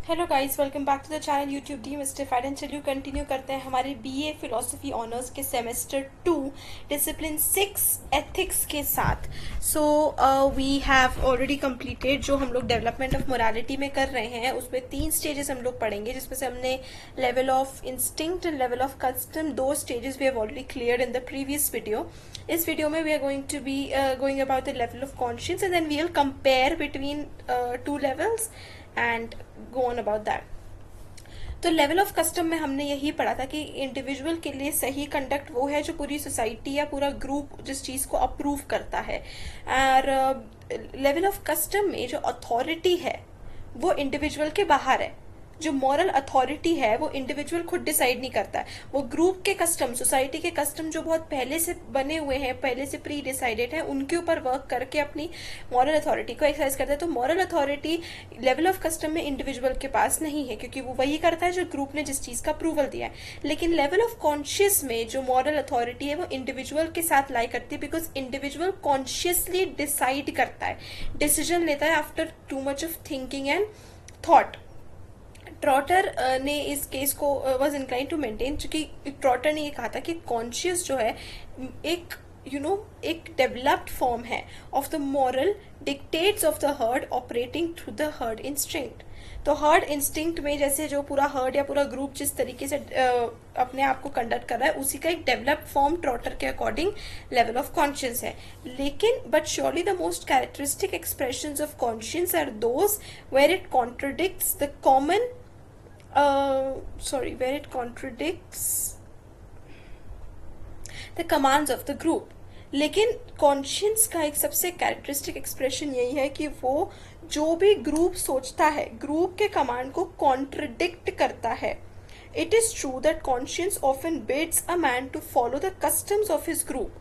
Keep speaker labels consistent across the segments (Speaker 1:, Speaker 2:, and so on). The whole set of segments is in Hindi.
Speaker 1: Hello guys, welcome back to the channel YouTube demystified and चलिए कंटिन्यू करते हैं हमारे बीए फिलोसफी ऑनर्स के सेमेस्टर 2 डिसिप्लिन 6 एथिक्स के साथ। So we have already completed जो हम लोग डेवलपमेंट ऑफ मोरालिटी में कर रहे हैं, उसमें 3 स्टेजेस हम लोग पढ़ेंगे, जिसमें से हमने level of instinct and level of custom 2 stages we have already cleared in the previous video. इस वीडियो में we are going to be going about the level of conscious and then we will compare between 2 levels and go on about that. तो लेवल ऑफ कस्टम में हमने यही पढ़ा था कि इंडिविजुअल के लिए सही कंडक्ट वो है जो पूरी सोसाइटी या पूरा ग्रुप जिस चीज को अप्रूव करता है। और लेवल ऑफ कस्टम में जो अथॉरिटी है वो इंडिविजुअल के बाहर है। जो मॉरल अथॉरिटी है वो इंडिविजुअल खुद डिसाइड नहीं करता है, वो ग्रुप के कस्टम, सोसाइटी के कस्टम जो बहुत पहले से बने हुए हैं, पहले से प्री डिसाइडेड है, उनके ऊपर वर्क करके अपनी मॉरल अथॉरिटी को एक्सरसाइज करता है। तो moral authority level of custom में इंडिविजुअल के पास नहीं है, क्योंकि वो वही करता है जो ग्रुप ने जिस चीज का अप्रूवल दिया है। लेकिन लेवल ऑफ कॉन्शियस में जो मॉरल अथॉरिटी है वो इंडिविजुअल के साथ लाई करती है, बिकॉज इंडिविजुअल कॉन्शियसली डिसाइड करता है, डिसीजन लेता है after too much of thinking and thought. Trotter ने इस केस को वॉज इंक्लाइन टू मेंटेन, क्योंकि ट्रॉटर ने ये कहा था कि कॉन्शियस जो है एक एक डेवलप्ड फॉर्म है of the moral dictates of the heard operating through the heard instinct. तो हर्ड इंस्टिंक्ट में जैसे जो पूरा हर्ड या पूरा ग्रुप जिस तरीके से अपने आप को कंडक्ट कर रहा है, उसी का एक डेवलप्ड फॉर्म ट्रॉटर के अकॉर्डिंग लेवल ऑफ कॉन्शियस है। लेकिन but surely the most characteristic expressions of conscious are those where it contradicts the common where it contradicts the commands of the group। लेकिन कॉन्शियस का एक सबसे कैरेक्टरिस्टिक एक्सप्रेशन यही है कि वो जो भी ग्रुप सोचता है, ग्रुप के कमांड को कॉन्ट्रडिक्ट करता है। It is true that conscious often bids a man to follow the customs of his group.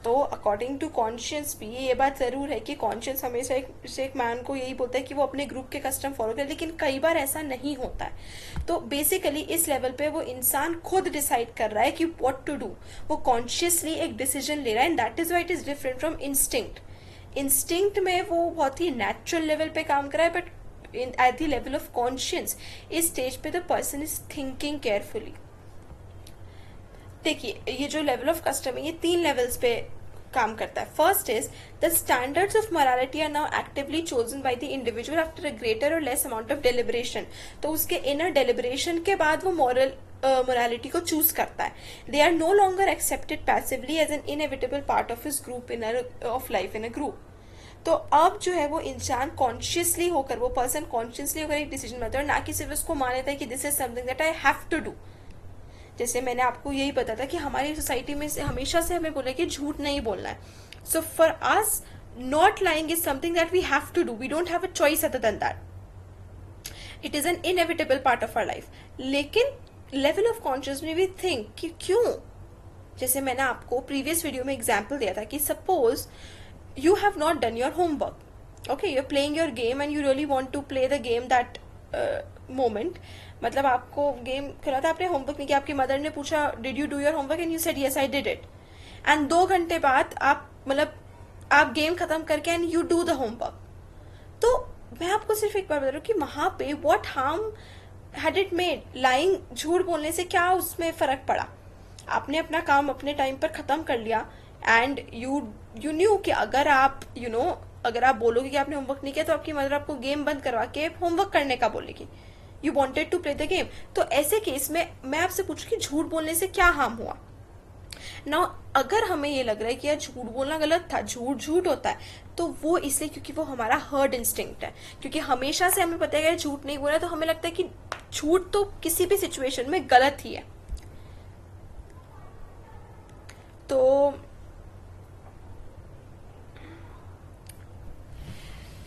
Speaker 1: तो अकॉर्डिंग टू कॉन्शियस भी ये बात जरूर है कि कॉन्शियस हमेशा एक मैन को यही बोलता है कि वो अपने ग्रुप के कस्टम फॉलो करे, लेकिन कई बार ऐसा नहीं होता है। तो बेसिकली इस लेवल पे वो इंसान खुद डिसाइड कर रहा है कि व्हाट टू डू, वो कॉन्शियसली एक डिसीजन ले रहा है, and that is why it is different from instinct. Instinct में वो बहुत ही नेचुरल लेवल पे काम कर रहा है, but at the level of conscious इस स्टेज पे the person is thinking carefully. देखिए, ये जो लेवल ऑफ कस्टम है ये 3 लेवल्स पे काम करता है। First is the standards of morality are now actively chosen by the individual after a greater और लेस अमाउंट ऑफ डेलिब्रेशन। तो उसके इनर डेलिब्रेशन के बाद वो मोरालिटी को चूज करता है। They are no longer accepted passively as an inevitable part of his group of life in a group. तो अब जो है वो इंसान कॉन्शियसली होकर, वो पर्सन कॉन्शियसली होकर एक डिसीजन बनाता है, ना कि सिर्फ उसको मान लेता है कि this is something that I have to do. जैसे मैंने आपको यही बताया था कि हमारी सोसाइटी में से हमेशा से हमें बोला कि झूठ नहीं बोलना है। So for us not lying is something that we have to do, we don't have a choice other than that, it is an inevitable part of our life. लेकिन लेवल ऑफ कॉन्शियस में वी थिंक कि क्यों, जैसे मैंने आपको प्रीवियस वीडियो में एग्जाम्पल दिया था कि suppose you have not done your homework, okay, you are playing your game and you really want to play the game that moment. मतलब आपको गेम खेला था, आपने होमवर्क नहीं किया, आपकी मदर ने पूछा did you do your homework and you said yes I did it, and 2 घंटे बाद आप गेम खत्म करके and you do the homework. तो मैं आपको सिर्फ एक बार बता रही हूँ कि वहां पे what harm had it made, lying, झूठ बोलने से क्या उसमें फर्क पड़ा। आपने अपना काम अपने टाइम पर खत्म कर लिया एंड यू न्यू कि अगर आप अगर आप बोलोगे कि आपने होमवर्क नहीं किया तो आपकी मदर आपको गेम बंद करवा के होमवर्क करने का बोलेगी। You wanted to play the game. तो ऐसे केस में मैं आपसे पूछूं कि झूठ बोलने से क्या हार्म हुआ ना। अगर हमें ये लग रहा है कि यार झूठ बोलना गलत था, झूठ होता है, तो वो इसलिए क्योंकि वो हमारा हर्ड इंस्टिंक्ट है। क्योंकि हमेशा से हमें पता है कि झूठ नहीं बोला, तो हमें लगता है कि झूठ तो किसी भी सिचुएशन में गलत ही है। तो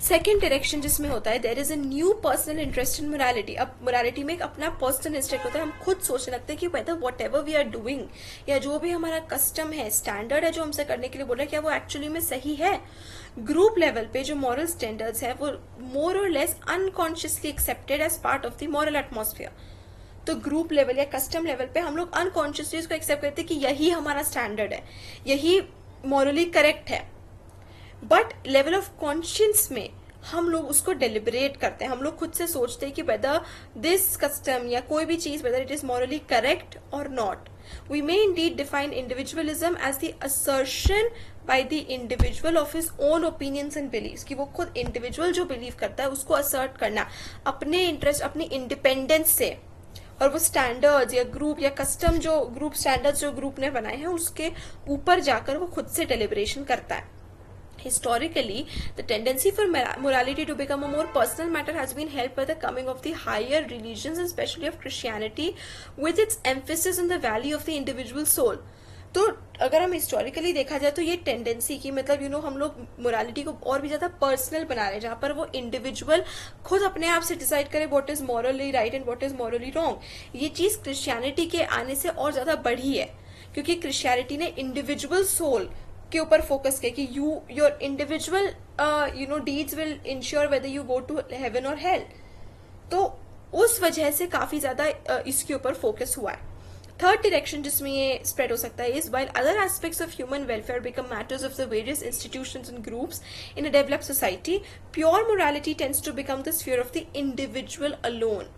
Speaker 1: सेकेंड डायरेक्शन जिसमें होता है there is a new personal interest in morality. अब मोरालिटी में एक अपना पर्सनल इंटरेस्ट होता है, हम खुद सोचने लगते हैं कि whether whatever we are doing, या जो भी हमारा कस्टम है, स्टैंडर्ड है जो हमसे करने के लिए बोल रहा है, क्या वो एक्चुअली में सही है। ग्रुप लेवल पे जो मॉरल स्टैंडर्ड्स है वो मोर और less unconsciously accepted as part of the moral atmosphere. तो ग्रुप लेवल या कस्टम लेवल पे हम लोग अनकॉन्शियसली उसको एक्सेप्ट करते हैं कि यही हमारा स्टैंडर्ड है, यही मॉरली करेक्ट है। बट लेवल ऑफ कॉन्शियस में हम लोग उसको डेलिबरेट करते हैं, हम लोग खुद से सोचते हैं कि वेदर दिस कस्टम या कोई भी चीज whether it is morally correct और not. We may indeed define individualism as the assertion by the individual of his own opinions and beliefs, कि वो खुद इंडिविजुअल जो बिलीव करता है उसको असर्ट करना अपने इंटरेस्ट, अपनी इंडिपेंडेंस से, और वो स्टैंडर्ड्स या ग्रुप या कस्टम जो ग्रुप स्टैंडर्ड्स जो ग्रुप ने बनाए हैं उसके ऊपर जाकर वो खुद से डेलिब्रेशन करता है. Historically, the tendency for morality to become a more personal matter has been helped by the coming of the higher religions and especially of Christianity, with its emphasis on the value of the individual soul. तो अगर हम हिस्टोरिकली देखा जाए तो ये टेंडेंसी की मतलब हम लोग मोरालिटी को और भी ज्यादा पर्सनल बना रहे हैं, जहां पर वो इंडिविजुअल खुद अपने आप से डिसाइड करे what is morally right and what is morally wrong. ये चीज क्रिश्चियनिटी के आने से और ज्यादा बढ़ी है, क्योंकि क्रिश्चियनिटी ने इंडिविजुअल सोल के ऊपर फोकस किया कि your individual deeds will ensure whether you go to heaven और हेल. तो उस वजह से काफी ज्यादा इसके ऊपर फोकस हुआ है. थर्ड डायरेक्शन जिसमें ये स्प्रेड हो सकता है is while other aspects of human welfare become matters of the various institutions and groups in a developed society, pure morality tends to become the sphere of the individual alone.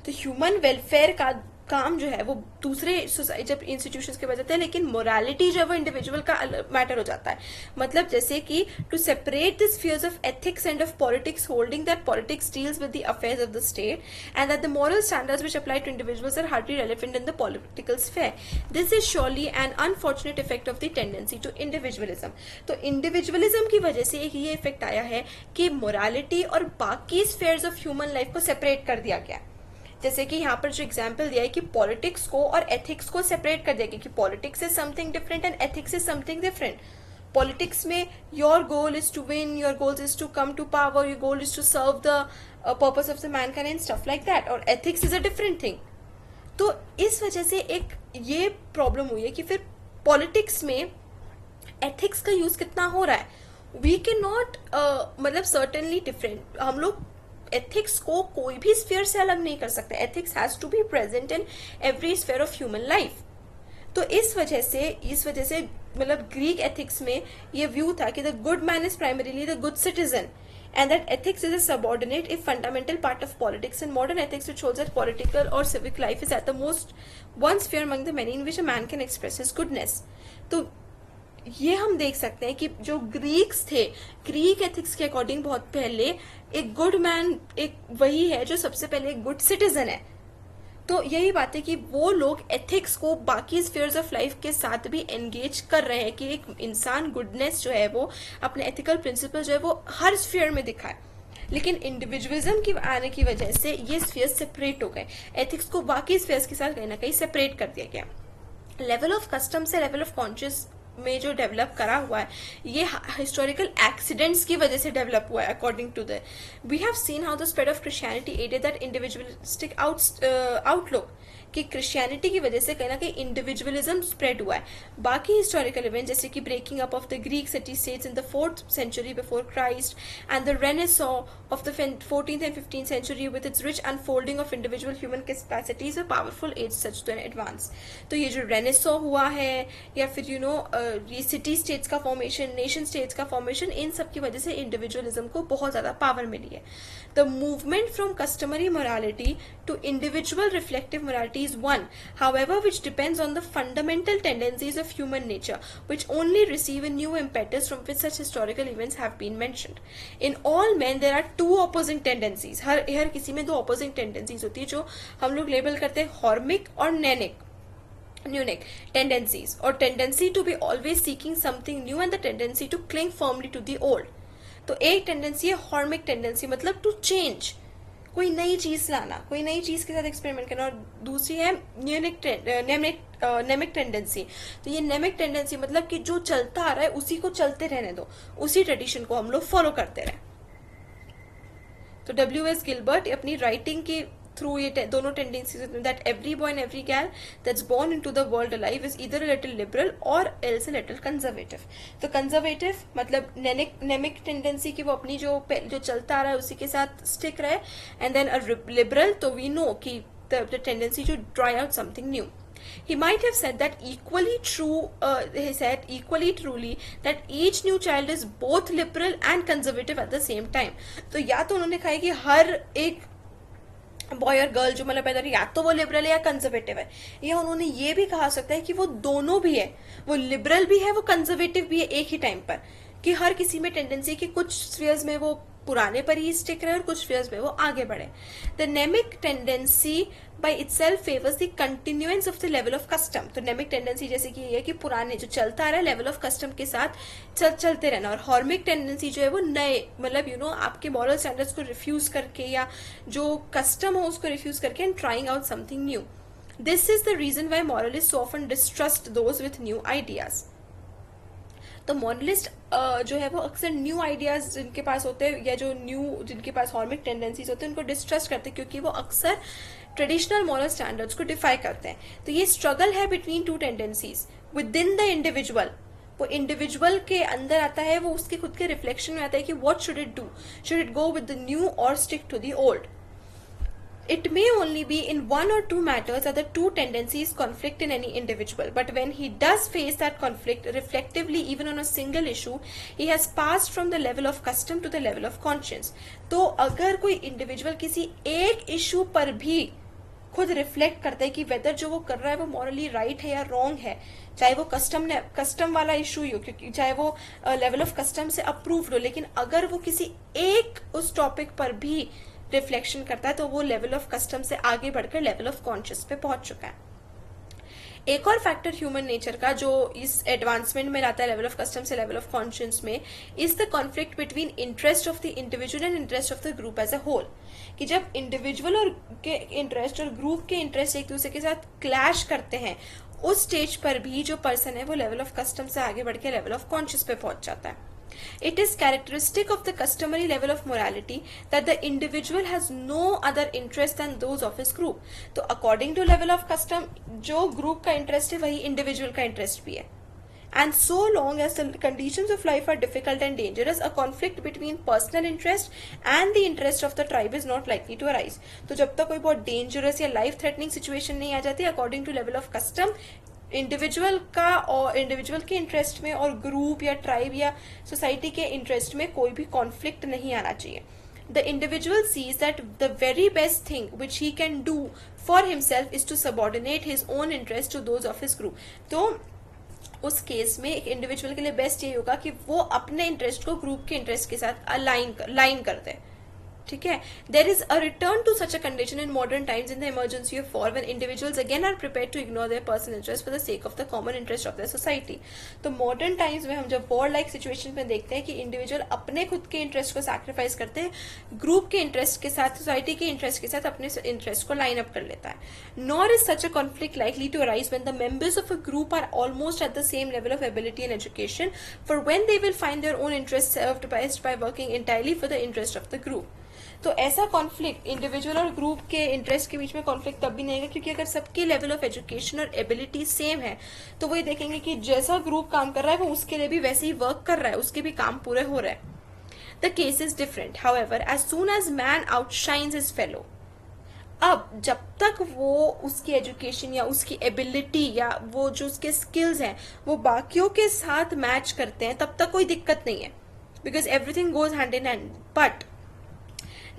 Speaker 1: तो ह्यूमन वेलफेयर का काम जो है वो दूसरे सोसाइटी जब इंस्टीट्यूशंस के बजाते हैं, लेकिन मोरालिटी जो है वो इंडिविजुअल का मैटर हो जाता है. मतलब जैसे कि to separate the spheres of ethics and of politics, holding that politics deals with the affairs of the state and that the moral standards which apply to individuals are hardly relevant in the political sphere. This is surely an unfortunate effect of the tendency to individualism. तो इंडिविजुअलिज्म की वजह से एक ये इफेक्ट आया है कि मोरालिटी और बाकी स्फेयर्स ऑफ ह्यूमन लाइफ को सेपरेट कर दिया गया. जैसे कि यहाँ पर जो एग्जाम्पल दिया है कि पॉलिटिक्स को और एथिक्स को सेपरेट कर दिया गया कि politics is something different and ethics is something different. Politics में your goal is to win, your goal is to come to power, your goal is to serve the purpose of the mankind and stuff like that, और ethics is a different thing. तो इस वजह से एक ये प्रॉब्लम हुई है कि फिर पॉलिटिक्स में एथिक्स का यूज कितना हो रहा है. वी कैन नॉट मतलब सर्टेनली डिफरेंट, हम लोग एथिक्स को कोई भी स्फीयर से अलग नहीं कर सकते. Ethics has to be present in every sphere of human life. तो इस वजह से मतलब ग्रीक एथिक्स में ये व्यू था कि the good man is primarily the good citizen and that ethics is a subordinate if fundamental part of politics. And modern ethics which holds that political or civic life is at the most one sphere among the many in which a man can express his goodness. तो ये हम देख सकते हैं कि जो ग्रीक्स थे, ग्रीक एथिक्स के अकॉर्डिंग बहुत पहले एक गुड मैन एक वही है जो सबसे पहले एक गुड सिटीजन है. तो यही बात है कि वो लोग एथिक्स को बाकी स्फीयर्स ऑफ लाइफ के साथ भी एंगेज कर रहे हैं कि एक इंसान गुडनेस जो है वो अपने एथिकल प्रिंसिपल जो है वो हर स्फीयर में दिखाए. लेकिन इंडिविजुअलिज्म की आने की वजह से ये स्फीयर सेपरेट हो गए, एथिक्स को बाकी स्फीयर्स के साथ कहीं ना कहीं सेपरेट कर दिया गया. लेवल ऑफ कस्टम से लेवल ऑफ कॉन्शियस में जो डेवलप करा हुआ है ये हिस्टोरिकल एक्सीडेंट्स की वजह से डेवलप हुआ है. According to the we have seen how the spread of Christianity aided that individualistic outlook, कि क्रिश्चियनिटी की वजह से कहीं ना कहीं इंडिविजुअलिज्म स्प्रेड हुआ है. बाकी हिस्टोरिकल इवेंट जैसे कि breaking up of the Greek city states in the 4th century before Christ and the Renaissance of the 14th and 15th century with its rich unfolding of individual human capacities, a powerful age such to an advance. तो ये जो रेनेसॉ हुआ है या फिर ये सिटी स्टेट्स का फॉर्मेशन, नेशन स्टेट्स का फॉर्मेशन, इन सब की वजह से इंडिविजुअलिज्म को बहुत ज्यादा पावर मिली है. The movement from customary morality to individual reflective morality is one, however, which depends on the fundamental tendencies of human nature, which only receive a new impetus from which such historical events have been mentioned. In all men, there are two opposing tendencies. हर किसी में दो opposing tendencies होती है जो हम लोग लेबल करते हैं हॉर्मिक और न्यूनिक tendencies, or tendency to be always seeking something new and the tendency to cling firmly to the old. तो एक टेंडेंसी है हॉर्मिक टेंडेंसी, मतलब टू चेंज, कोई नई चीज लाना, कोई नई चीज के साथ एक्सपेरिमेंट करना, और दूसरी है नेमिक टेंडेंसी. तो ये नेमिक टेंडेंसी मतलब कि जो चलता आ रहा है उसी को चलते रहने दो, उसी ट्रेडिशन को हम लोग फॉलो करते रहे. तो W.S. गिलबर्ट अपनी राइटिंग के थ्रू ये दोनों tendencies that every boy and every girl that's born into the world alive is either a little liberal और एल्स अ लिटिल कंजर्वेटिव. तो कंजर्वेटिव मतलब नेमिक टेंडेंसी की वो अपनी जो चलता आ रहा है उसी के साथ स्टिक रहे, एंड देन अ लिबरल तो वी नो कि the tendency to try out something new. He might have said that equally true, he said equally truly that each new child is both liberal and conservative at the same time. तो या तो उन्होंने कहा है कि हर एक बॉय और गर्ल जो मतलब पैदा या तो वो लिबरल है या कंजर्वेटिव है, या उन्होंने ये भी कहा सकता है कि वो दोनों भी है, वो लिबरल भी है वो कंजर्वेटिव भी है एक ही टाइम पर, कि हर किसी में टेंडेंसी कि कुछ स्फीयर्स में वो पुराने पर ही स्टिक रहे और कुछ स्फीयर्स में वो आगे बढ़े. The mimetic tendency by itself favors the continuance of the level of custom. तो नेमिक टेंडेंसी जैसे कि ये है कि पुराने जो चलता आ रहा है लेवल ऑफ कस्टम के साथ चलते रहना, और हॉर्मिक टेंडेंसी जो है वो नए मतलब यू नो आपके मॉरल स्टैंडर्ड्स को रिफ्यूज करके या जो कस्टम हो उसको रिफ्यूज करके and trying out something new. This is the reason why moralist often distrust those with new ideas. तो मॉरलिस्ट जो है वो अक्सर न्यू आइडियाज जिनके पास होते हैं या जो न्यू जिनके पास हॉर्मिक टेंडेंसीज होते हैं उनको डिस्ट्रस्ट करते हैं, क्योंकि वो अक्सर ट्रेडिशनल मॉरल स्टैंडर्ड्स को डिफाई करते हैं. तो ये स्ट्रगल है between two tendencies with in the individual. वो इंडिविजुअल के अंदर आता है, वो उसके खुद के रिफ्लेक्शन में आता है कि what should it do, should it go with the new or stick to the old. It may only be in one or two matters that the two tendencies conflict in any individual, but when he does face that conflict reflectively even on a single issue, he has passed from the level of custom to the level of conscience. तो अगर कोई individual किसी एक issue पर भी खुद रिफ्लेक्ट करता है कि वेदर जो वो कर रहा है वो मॉरली राइट है या रॉन्ग है, चाहे वो कस्टम वाला इशू ही हो, क्योंकि चाहे वो लेवल ऑफ कस्टम से अप्रूव्ड हो, लेकिन अगर वो किसी एक उस टॉपिक पर भी रिफ्लेक्शन करता है तो वो लेवल ऑफ कस्टम से आगे बढ़कर लेवल ऑफ कॉन्शियस पे पहुंच चुका है. एक और फैक्टर ह्यूमन नेचर का जो इस एडवांसमेंट में लाता है लेवल ऑफ कस्टम से लेवल ऑफ कॉन्शियस में, is the conflict between interest of the individual and interest of the group as a whole. कि जब इंडिविजुअल और के इंटरेस्ट और ग्रुप के इंटरेस्ट एक दूसरे के साथ क्लैश करते हैं, उस स्टेज पर भी जो पर्सन है वो लेवल ऑफ कस्टम से आगे बढ़ के लेवल ऑफ कॉन्शियस पे पहुंच जाता है. It is characteristic of the customary level of morality that the individual has no other interest than those of his group. तो according to level of custom, जो group का interest है वही individual का interest भी है. And so long as the conditions of life are difficult and dangerous, a conflict between personal interest and the interest of the tribe is not likely to arise. तो जब तक कोई बहुत dangerous या life threatening situation नहीं आ जाती, according to level of custom, individual का और इंडिविजुअल के इंटरेस्ट में और ग्रुप या ट्राइब या सोसाइटी के इंटरेस्ट में कोई भी कॉन्फ्लिक्ट नहीं आना चाहिए. The individual sees that the very best thing which he can do for himself is to subordinate his own interest to those of his group. तो उस केस में एक इंडिविजुअल के लिए बेस्ट ये होगा कि वो अपने इंटरेस्ट को ग्रुप के इंटरेस्ट के साथ लाइन कर दे. ठीक है. There is a return to such a condition in modern times in the emergency of war, when individuals again are prepared to ignore their personal interest for the sake of the common interest of the society. तो मॉडर्न टाइम्स में हम जब वॉर लाइक सिचुएशन में देखते हैं कि इंडिविजुअल अपने खुद के इंटरेस्ट को सैक्रिफाइस करते हैं, ग्रुप के इंटरेस्ट के साथ, सोसाइटी के इंटरेस्ट के साथ अपने इंटरेस्ट को लाइन अप कर लेता है. Nor is such a conflict likely to arise when the members of a group are almost at the same level of ability and education, for when they will find their own interest served best by working entirely for the interest of the group. तो ऐसा कॉन्फ्लिक्ट इंडिविजुअल और ग्रुप के इंटरेस्ट के बीच में कॉन्फ्लिक्ट तब भी नहीं आएगा, क्योंकि अगर सबकी लेवल ऑफ एजुकेशन और एबिलिटी सेम है तो वो ये देखेंगे कि जैसा ग्रुप काम कर रहा है वो उसके लिए भी वैसे ही वर्क कर रहा है, उसके भी काम पूरे हो रहे हैं. The case is different however as soon as man outshines his fellow. अब जब तक वो उसकी एजुकेशन या उसकी एबिलिटी या वो जो उसके स्किल्स हैं वो बाकियों के साथ मैच करते हैं, तब तक कोई दिक्कत नहीं है, because everything goes hand in hand. But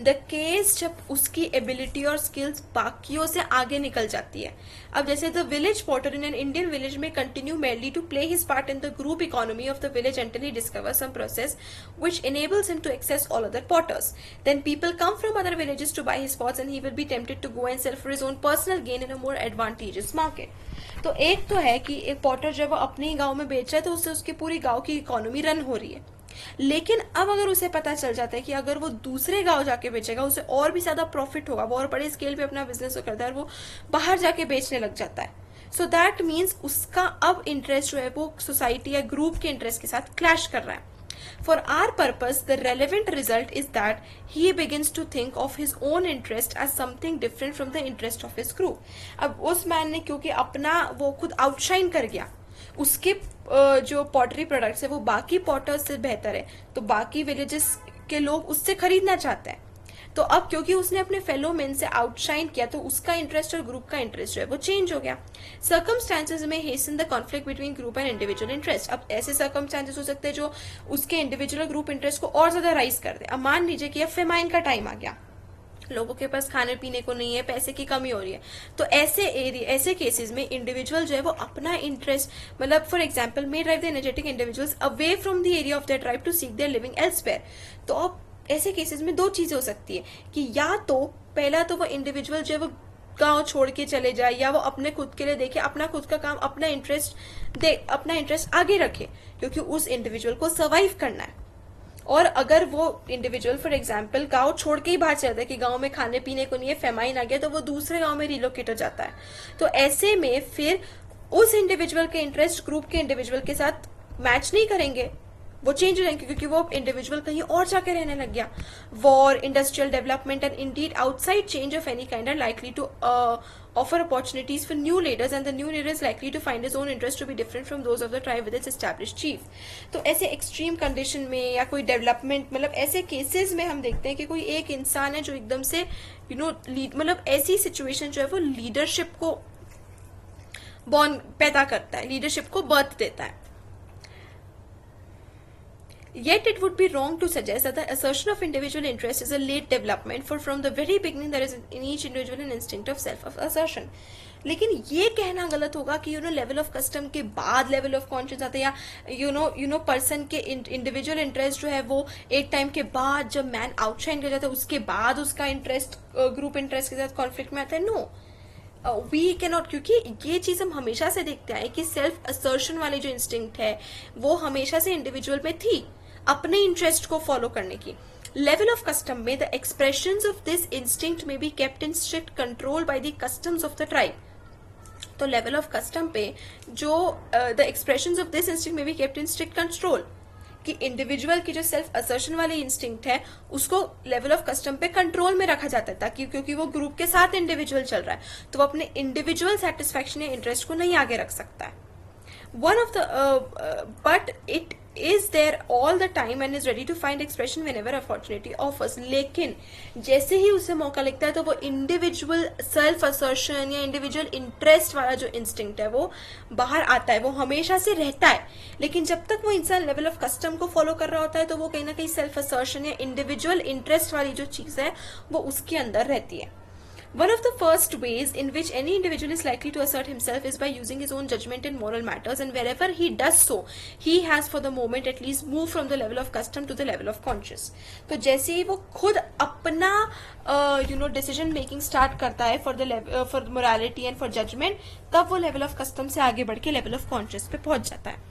Speaker 1: the case जब उसकी एबिलिटी और स्किल्स बाकियों से आगे निकल जाती है. अब जैसे the village potter in an Indian village में continue mainly to play his part in the group economy of the village until he discovers some process which enables him to access all other potters. Then people come from other villages to buy his pots and he will be tempted to go and sell for his own personal gain in a more advantageous market. तो एक तो है कि एक पॉटर जब वो अपने ही गांव में बेच रहा है तो उससे उसकी पूरी गांव की इकोनॉमी रन हो रही है. लेकिन अब अगर उसे पता चल जाता है कि अगर वो दूसरे गांव जाके बेचेगा उसे और भी ज्यादा प्रॉफिट होगा, वो और बड़े स्केल पे अपना बिजनेस करता है और वो बाहर जाके बेचने लग जाता है. सो दैट मीन्स उसका अब इंटरेस्ट जो है वो सोसाइटी या ग्रुप के इंटरेस्ट के साथ क्लैश कर रहा है. For our purpose, the relevant result is that he begins to think of his own interest as something different from the interest of his group. अब उस मैन ने क्योंकि अपना वो खुद आउटशाइन कर गया, उसके जो पॉटरी प्रोडक्ट्स है वो बाकी पॉटर्स से बेहतर है, तो बाकी विलेजेस के लोग उससे खरीदना चाहते हैं. तो अब क्योंकि उसने अपने फेलो मेन से आउटशाइन किया तो उसका इंटरेस्ट और ग्रुप का इंटरेस्ट जो है वो चेंज हो गया. सर्कमस्टांसेस में हेसन the conflict between group and individual interest. अब ऐसे सर्कमस्टांसेस हो सकते हैं जो उसके इंडिविजुअल और ग्रुप इंटरेस्ट को और ज्यादा राइज कर दे. अब मान लीजिए कि अब फेमाइन का टाइम आ गया, लोगों के पास खाने पीने को नहीं है, पैसे की कमी हो रही है, तो ऐसे केसेस में इंडिविजुअल जो है वो अपना इंटरेस्ट, मतलब for example may drive the energetic individuals away from the area of their tribe to seek their living elsewhere. तो अब ऐसे केसेस में दो चीजें हो सकती है कि या तो पहला तो वो इंडिविजुअल जो है वो गांव छोड़ के चले जाए, या वो अपने खुद के लिए देखे, अपना खुद का काम, अपना इंटरेस्ट आगे रखे, क्योंकि उस इंडिविजुअल को सर्वाइव करना है. और अगर वो इंडिविजुअल फॉर एग्जाम्पल गांव छोड़ के ही बाहर चलता है कि गांव में खाने पीने को नहीं है, फेमाइन आ गया, तो वो दूसरे गांव में रिलोकेट हो जाता है. तो ऐसे में फिर उस इंडिविजुअल के इंटरेस्ट ग्रुप के इंडिविजुअल के साथ मैच नहीं करेंगे, वो चेंज हो जाएंगे, क्योंकि वो इंडिविजुअल कहीं और जाके रहने लग गया. War, industrial development and indeed outside change of any kind are likely to offer opportunities for new leaders, and the new leader is likely to find his own interest to be different from those of the tribe with its established chief. तो ऐसे एक्सट्रीम कंडीशन में या कोई डेवलपमेंट, मतलब ऐसे केसेस में हम देखते हैं कि कोई एक इंसान है जो एकदम से मतलब ऐसी सिचुएशन जो है वो लीडरशिप को पैदा करता है, लीडरशिप को बर्थ देता है. Yet it would be wrong to suggest that the assertion of individual interest is a late development, for from the very beginning there is in each individual an instinct of self-assertion. लेकिन ये कहना गलत होगा कि लेवल ऑफ कस्टम के बाद लेवल ऑफ कॉन्शियस आता है, या पर्सन के इंडिविजुअल इंटरेस्ट जो है वो एक टाइम के बाद जब मैन आउटशाइन कर जाता है उसके बाद उसका इंटरेस्ट ग्रुप इंटरेस्ट के साथ कॉन्फ्लिक्ट में आता है. नो, वी कैन नॉट, क्योंकि ये चीज हम हमेशा से देखते हैं कि सेल्फ असर्शन वाली जो इंस्टिंक्ट है वो हमेशा से इंडिविजुअल में थी, अपने इंटरेस्ट को फॉलो करने की. लेवल ऑफ कस्टम में the expressions of this instinct में be kept in strict control by the customs of the tribe. तो लेवल ऑफ कस्टम पे जो the expressions of this instinct में be kept in strict control, कि इंडिविजुअल की जो सेल्फ असर्शन वाली इंस्टिंक्ट है उसको लेवल ऑफ कस्टम पे कंट्रोल में रखा जाता है, ताकि क्योंकि वो ग्रुप के साथ इंडिविजुअल चल रहा है तो वो अपने इंडिविजुअल सेटिस्फैक्शन या इंटरेस्ट को नहीं आगे रख सकता है. One of the but it is there all the time and is ready to find expression whenever opportunity offers. लेकिन जैसे ही उसे मौका लगता है तो वो इंडिविजुअल सेल्फ असर्शन या इंडिविजुअल इंटरेस्ट वाला जो इंस्टिंक्ट है वो बाहर आता है, वो हमेशा से रहता है. लेकिन जब तक वो इंसान लेवल ऑफ कस्टम को फॉलो कर रहा होता है तो वो कहीं ना कहीं सेल्फ असर्शन या इंडिविजुअल इंटरेस्ट वाली जो चीज है वो उसके अंदर रहती है. One of the first ways in which any individual is likely to assert himself is by using his own judgment in moral matters, and wherever he does so, he has for the moment at least moved from the level of custom to the level of conscious. तो जैसे ही वो खुद अपना डिसीजन मेकिंग स्टार्ट करता है for morality and for judgement, तब वो लेवल ऑफ कस्टम से आगे बढ़ के लेवल ऑफ कॉन्शियस पे पहुंच जाता है.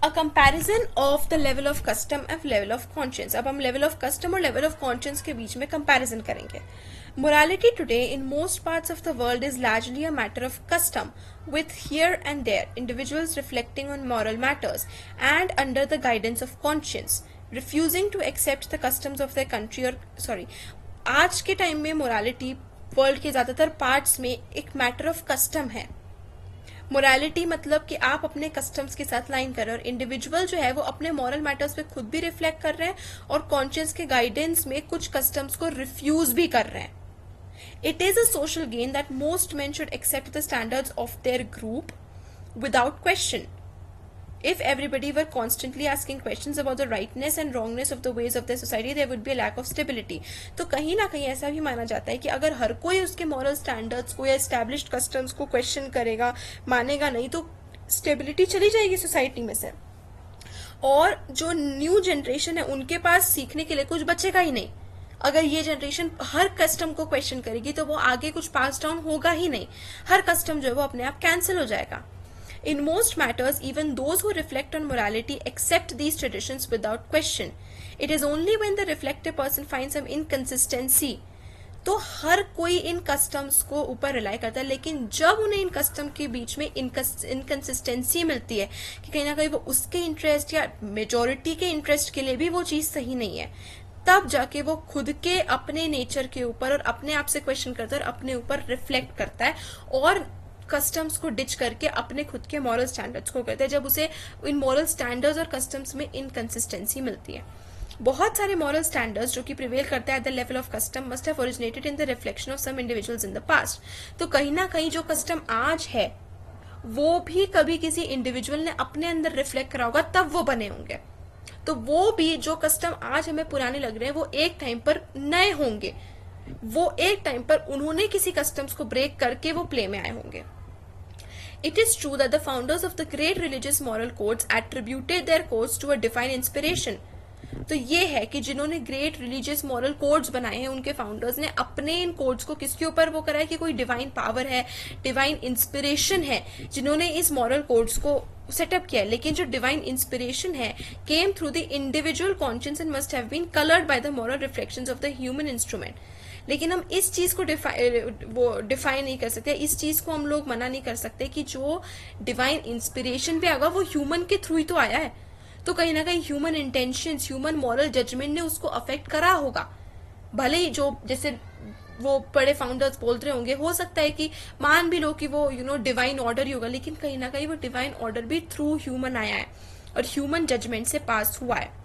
Speaker 1: A comparison of the level of custom and level of conscience. अब हम level of custom और level of conscience के बीच में comparison करेंगे. Morality today in most parts of the world is largely a matter of custom, with here and there individuals reflecting on moral matters and under the guidance of conscience, refusing to accept the customs of their country आज के टाइम में morality वर्ल्ड के ज्यादातर पार्ट्स में एक मैटर ऑफ कस्टम है. मोरालिटी मतलब कि आप अपने कस्टम्स के साथ लाइन कर रहे हैं और इंडिविजुअल जो है वो अपने मॉरल मैटर्स पे खुद भी रिफ्लेक्ट कर रहे हैं और कॉन्शियस के गाइडेंस में कुछ कस्टम्स को रिफ्यूज भी कर रहे हैं. It is a social gain that most men should accept the standards of their group without question. If everybody were constantly asking questions about the rightness and wrongness of the ways of their society, there would be a lack of stability. तो कहीं ना कहीं ऐसा भी माना जाता है कि अगर हर कोई उसके moral standards को या established customs को question करेगा, मानेगा नहीं, तो stability चली जाएगी सोसाइटी में से. और जो न्यू जनरेशन है उनके पास सीखने के लिए कुछ बचेगा ही नहीं. अगर ये जनरेशन हर कस्टम को क्वेश्चन करेगी तो वो आगे कुछ पास डाउन होगा ही नहीं. हर कस्टम जो है वो अपने आप कैंसिल हो जाएगा. In most matters, even those who reflect on morality accept these traditions without question. It is only when the reflective person finds some inconsistency, तो हर कोई इन कस्टम्स को ऊपर रिलाई करता है, लेकिन जब उन्हें इन कस्टम के बीच में इनकंसिस्टेंसी मिलती है कि कहीं ना कहीं वो उसके इंटरेस्ट या मेजोरिटी के इंटरेस्ट के लिए भी वो चीज सही नहीं है, तब जाके वो खुद के अपने नेचर के ऊपर और अपने आप से क्वेश्चन करता है और अपने ऊपर रिफ्लेक्ट करता है और कस्टम्स को डिच करके अपने खुद के मॉरल स्टैंडर्ड्स को करते हैं, जब उसे इन मॉरल स्टैंडर्ड्स और कस्टम्स में इनकंसिस्टेंसी मिलती है. बहुत सारे मॉरल स्टैंडर्ड्स जो कि प्रिवेल करते हैं at the level of custom must have originated in the reflection of some individuals in the past. तो कहीं ना कहीं जो कस्टम आज है वो भी कभी किसी इंडिविजुअल ने अपने अंदर रिफ्लेक्ट करा होगा, तब वो बने होंगे। तो वो भी जो कस्टम आज हमें पुराने लग रहे हैं वो एक टाइम पर नए होंगे, वो एक टाइम पर उन्होंने किसी कस्टम्स को ब्रेक करके वो प्ले में आए होंगे। It is true that the founders of the great religious moral codes attributed their codes to a divine inspiration. तो ये है कि जिन्होंने ग्रेट रिलीजियस मॉरल कोड्स बनाए हैं उनके फाउंडर्स ने अपने इन कोड्स को किसके ऊपर वो करा है कि कोई डिवाइन पावर है, डिवाइन इंस्पिरेशन है जिन्होंने इस मॉरल कोड्स को सेटअप किया है। लेकिन जो डिवाइन इंस्पिरेशन है came through the individual conscious and must have been coloured by the moral reflections of the human instrument. लेकिन हम इस चीज को डिफाइन नहीं कर सकते, इस चीज को हम लोग मना नहीं कर सकते कि जो डिवाइन इंस्पिरेशन पे आगा वो ह्यूमन के थ्रू ही तो आया है। तो कहीं ना कहीं human intentions, human moral judgement ने उसको अफेक्ट करा होगा। भले ही जो जैसे वो बड़े फाउंडर्स बोल रहे होंगे, हो सकता है कि मान भी लो कि वो डिवाइन ऑर्डर ही होगा, लेकिन कहीं ना कहीं वो डिवाइन ऑर्डर भी थ्रू ह्यूमन आया है और ह्यूमन जजमेंट से पास हुआ है।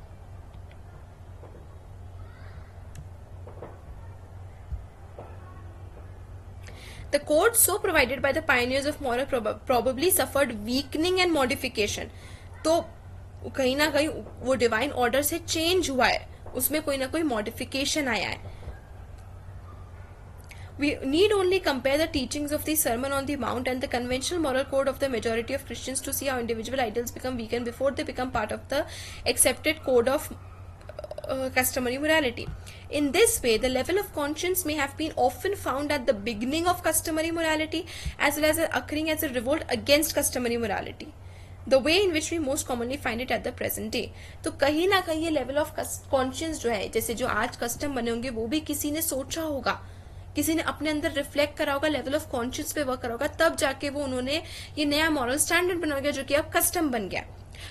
Speaker 1: The codes so provided by the pioneers of moral probably suffered weakening and modification. तो कहीं ना कहीं वो डिवाइन ऑर्डर से चेंज हुआ है, उसमें कोई ना कोई मॉडिफिकेशन आया है। We need only compare the teachings of the Sermon on the Mount and the conventional moral code of the majority of Christians to see how individual ideals become weakened before they become part of the accepted code of customary morality. In this way, the level of conscience may have been often found at the beginning of customary morality as well as occurring as a revolt against customary morality. The way in which we most commonly find it at the present day. तो कहीं ना कहीं ये लेवल ऑफ कॉन्शियस जो है, जैसे जो आज कस्टम बने होंगे वो भी किसी ने सोचा होगा, किसी ने अपने अंदर रिफ्लेक्ट करा होगा, लेवल ऑफ कॉन्शियस पे वर्क करा होगा, तब जाके वो उन्होंने ये नया मॉरल स्टैंडर्ड बना गया जो कि अब कस्टम बन गया।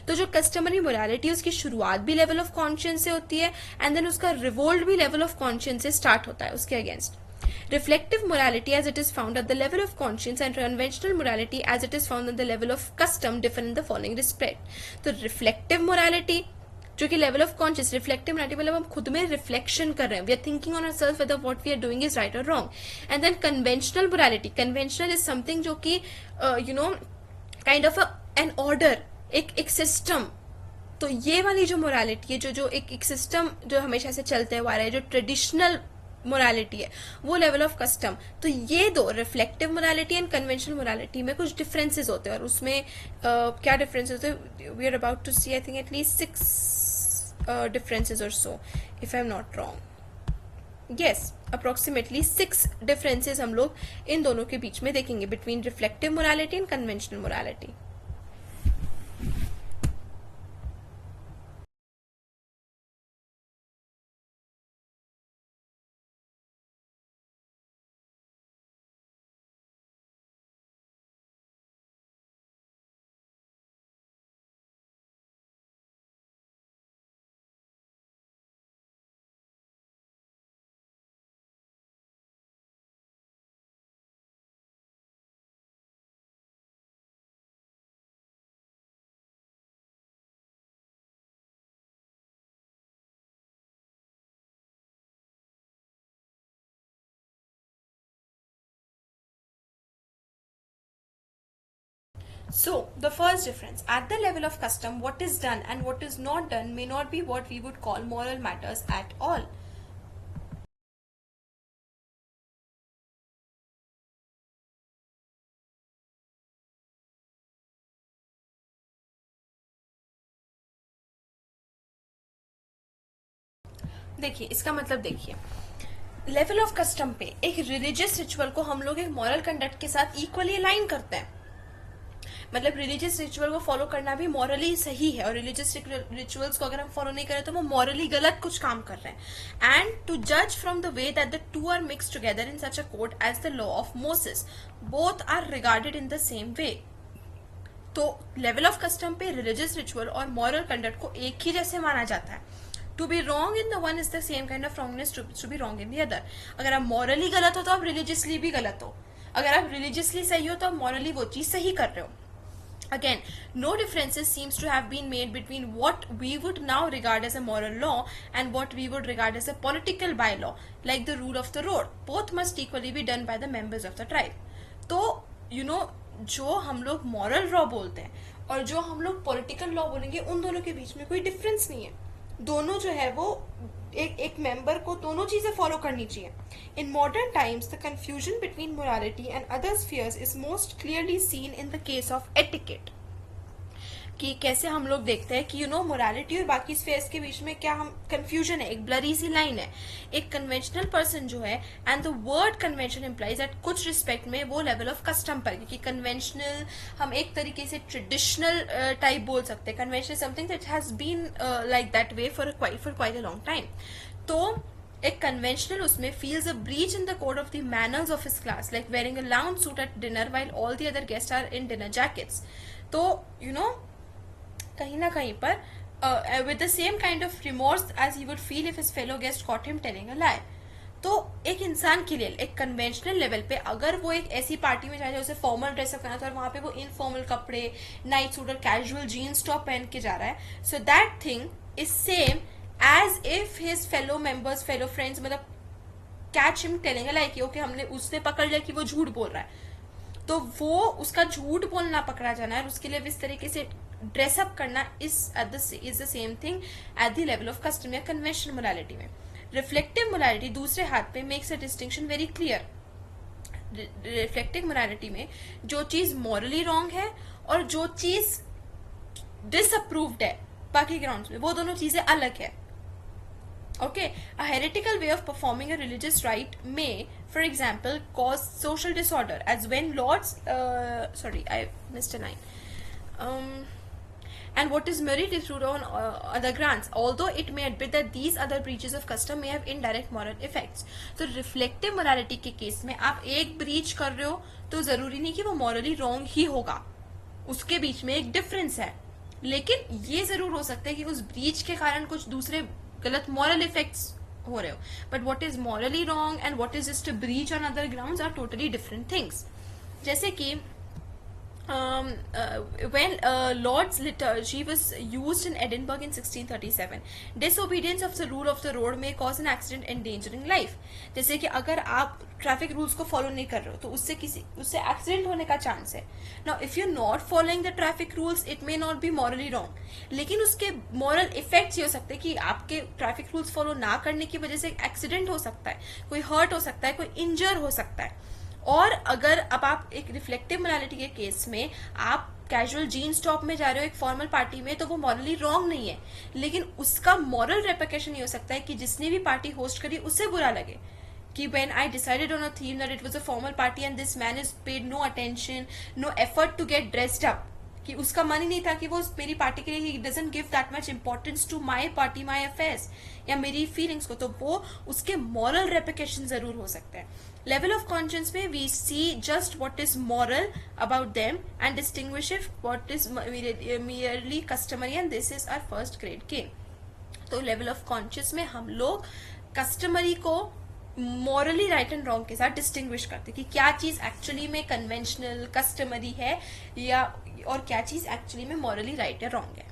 Speaker 1: तो जो कस्टमरी मोरालिटी उसकी शुरुआत भी लेवल ऑफ कॉन्शियस से होती है एंड देन उसका रिवोल्ट भी लेवल ऑफ कॉन्शियस से स्टार्ट होता है उसके against. Reflective morality as it is found at the level of conscience and conventional morality as it is found at the level of custom differ in the following respect. तो reflective morality जो कि level of conscious, reflective morality मतलब हम खुद में reflection कर रहे हैं, we are thinking on ourselves whether what we are doing is right or wrong. And then conventional morality, conventional is something जो कि kind of an order, एक सिस्टम। तो ये वाली जो मोरालिटी है, जो एक सिस्टम जो हमेशा से चलते हुआ रहा है, जो ट्रेडिशनल मोरालिटी है, वो लेवल ऑफ कस्टम। तो ये दो reflective morality and conventional morality में कुछ डिफरेंसेस होते हैं और उसमें क्या डिफरेंसेस होते हैं, we are about to see I think at least 6 differences or so if I am not wrong. Yes, approximately 6 differences हम लोग इन दोनों के बीच में देखेंगे between reflective morality and conventional morality. So, the first difference, at the level of custom, what is done and what is not done may not be what we would call moral matters at all. देखिए, इसका मतलब देखिए, लेवल ऑफ कस्टम पे एक रिलीजियस रिचुअल को हम लोग एक मॉरल कंडक्ट के साथ इक्वली अलाइन करते हैं। मतलब रिलीजियस रिचुअल को फॉलो करना भी मॉरली सही है और रिलीजियस रिचुअल्स को अगर हम फॉलो नहीं करें तो वो मॉरली गलत कुछ काम कर रहे हैं। एंड टू जज from the way that the two are mix together in such a code as the law of Moses, both are regarded in the same way. तो लेवल ऑफ कस्टम पे रिलीजियस रिचुअल और मॉरल कंडक्ट को एक ही जैसे माना जाता है। To be wrong in the one is the same kind of wrongness to be wrong in the other. अगर आप मॉरली गलत हो तो आप रिलीजियसली भी गलत हो, अगर आप रिलीजियसली सही हो तो आप मॉरली वो चीज सही कर रहे हो। Again, no differences seems to have been made between what we would now regard as a moral law and what we would regard as a political bylaw, like the rule of the road. Both must equally be done by the members of the tribe. तो जो हम लोग मॉरल लॉ बोलते हैं और जो हम लोग पॉलिटिकल लॉ बोलेंगे, उन दोनों के बीच में कोई डिफरेंस नहीं है. दोनों जो है वो एक मेंबर को दोनों चीजें फॉलो करनी चाहिए. इन modern times the confusion between morality and other spheres is most clearly seen in the case of etiquette. कि कैसे हम लोग देखते हैं कि मोरालिटी और बाकी स्फेयर्स के बीच में क्या हम कंफ्यूजन है, एक ब्लरी सी लाइन है. एक कन्वेंशनल पर्सन जो है, and the word convention implies at कुछ रिस्पेक्ट में वो लेवल ऑफ कस्टम पर, क्योंकि कन्वेंशनल हम एक तरीके से ट्रेडिशनल टाइप बोल सकते हैं. Convention something that has been like that way for quite a long time. तो एक कन्वेंशनल उसमें feels a breach in the code of the manners of his class, like wearing a lounge suit at dinner while all the other guests are in dinner jackets. तो कहीं ना कहीं पर with the same kind of remorse as he would feel if his fellow guest caught him telling a lie. तो एक इंसान के लिए एक कन्वेंशनल लेवल पे अगर वो एक ऐसी पार्टी में जाए उसे फॉर्मल ड्रेसअप करना था और वहां पे वो इनफॉर्मल कपड़े, नाइट सूट और कैजुअल जीन्स टॉप पहन के जा रहा है, so that thing is same as if his fellow members, fellow friends मतलब catch him telling a lie कि ओके हमने उसने पकड़ लिया कि वो झूठ बोल रहा है, तो वो उसका झूठ बोलना पकड़ा जाना है और उसके लिए इस तरीके से ड्रेसअप करना is the same thing at the level of custom या कन्वेंशनल मोरालिटी में. रिफ्लेक्टिव मोरालिटी दूसरे हाथ पे makes a distinction very clear. Reflective morality में जो चीज मॉरली रॉन्ग है और जो चीज डिसअप्रूव्ड है बाकी ग्राउंड्स में, वो दोनों चीजें अलग है. Okay, a heretical way of performing a religious rite may, for example, cause social disorder, as when lords, sorry, I missed a line. And what is merely true on other grounds, although it may admit that these other breaches of custom may have indirect moral effects. तो reflective morality के केस में आप एक breach कर रहे हो तो जरूरी नहीं कि वो morally wrong ही होगा, उसके बीच में एक difference है. लेकिन ये जरूर हो सकता है कि उस breach के कारण कुछ दूसरे गलत मॉरल इफेक्ट्स हो रहे हो. But what is morally wrong and what is just a breach on other grounds are totally different things. जैसे कि when Lord's liturgy was used in Edinburgh in 1637, disobedience of the rule of the road may cause an accident endangering life. जैसे कि अगर आप ट्रैफिक रूल्स को फॉलो नहीं कर रहे हो तो उससे एक्सीडेंट होने का चांस है. Now if you not following the traffic rules it may not be morally wrong, लेकिन उसके मॉरल इफेक्ट्स ये हो सकते हैं कि आपके ट्रैफिक रूल्स फॉलो ना करने की वजह से एक्सीडेंट हो सकता है, कोई हर्ट हो सकता है, कोई इंजर हो सकता है. और अगर अब आप एक रिफ्लेक्टिव मोरालिटी के केस में आप कैजुअल जीन्स टॉप में जा रहे हो एक फॉर्मल पार्टी में, तो वो मॉरली रॉन्ग नहीं है, लेकिन उसका मॉरल रेपरकशन ये हो सकता है कि जिसने भी पार्टी होस्ट करी उससे बुरा लगे कि when I decided on a theme that it was a formal party and this man is paid no attention, no effort to get dressed up, कि उसका मन ही नहीं था कि वो मेरी पार्टी के लिए he doesn't give that much importance to my party, my affairs या मेरी फीलिंग्स को, तो वो उसके मॉरल रेपरकशन जरूर हो सकते हैं. लेवल ऑफ कॉन्शियस में we see just what is moral about them and distinguish if what is merely customary and this is our first grade gain. तो लेवल ऑफ कॉन्शियस में हम लोग कस्टमरी को मॉरली राइट एंड रॉन्ग के साथ डिस्टिंग्विश करते कि क्या चीज एक्चुअली में कन्वेंशनल कस्टमरी है या और क्या चीज एक्चुअली में मॉरली राइट या रॉन्ग है.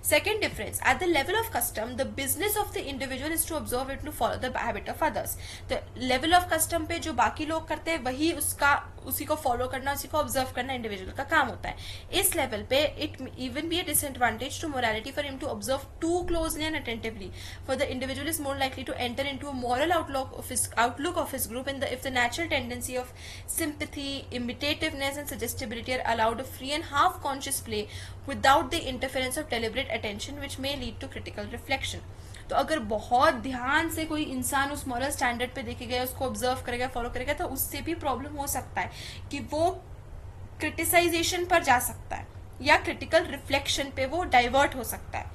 Speaker 1: Second difference, at the level of custom, the business of the individual is to observe it to follow the habit of others. The level of custom पे जो बाकी लोग करते हैं वही उसी को फॉलो करना, उसी को ऑब्जर्व करना इंडिविजुअल का काम होता है. इस लेवल पे it even be a disadvantage to morality for him to observe too closely and attentively, for the individual is more likely to enter into a moral outlook of his group in the if the natural tendency of sympathy, imitativeness and suggestibility are allowed a free and half conscious play without the interference of deliberate attention which may lead to critical reflection. तो अगर बहुत ध्यान से कोई इंसान उस मॉरल स्टैंडर्ड पे देखेगा, उसको ऑब्जर्व करेगा, फॉलो करेगा, तो उससे भी प्रॉब्लम हो सकता है कि वो क्रिटिसाइजेशन पर जा सकता है या क्रिटिकल रिफ्लेक्शन पे वो डाइवर्ट हो सकता है.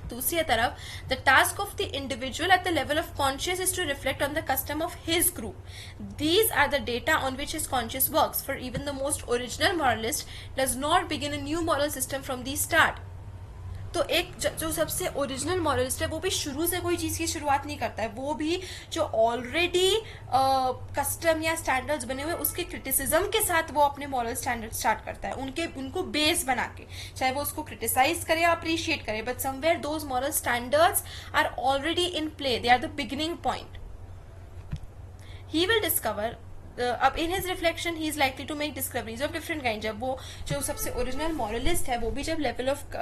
Speaker 1: दूसरी तरफ the task of the individual at the level of conscious is to reflect on the custom of his group. These are the data on which his conscious works, for even the most original moralist does not begin a new moral system from the start. तो एक जो सबसे ओरिजिनल मॉरलिस्ट है वो भी शुरू से कोई चीज की शुरुआत नहीं करता है, वो भी जो ऑलरेडी कस्टम या स्टैंडर्ड्स बने हुए उसके क्रिटिसिज्म के साथ वो अपने मॉरल स्टैंडर्ड स्टार्ट करता है, उनको बेस बना के, चाहे वो उसको क्रिटिसाइज करे या अप्रिशिएट करे, but somewhere those moral standards are already in play, they are the beginning point. He will discover अब in his reflection he is likely to make discoveries of different kind. जब वो जो सबसे ओरिजिनल मॉरलिस्ट है वो भी जब लेवल ऑफ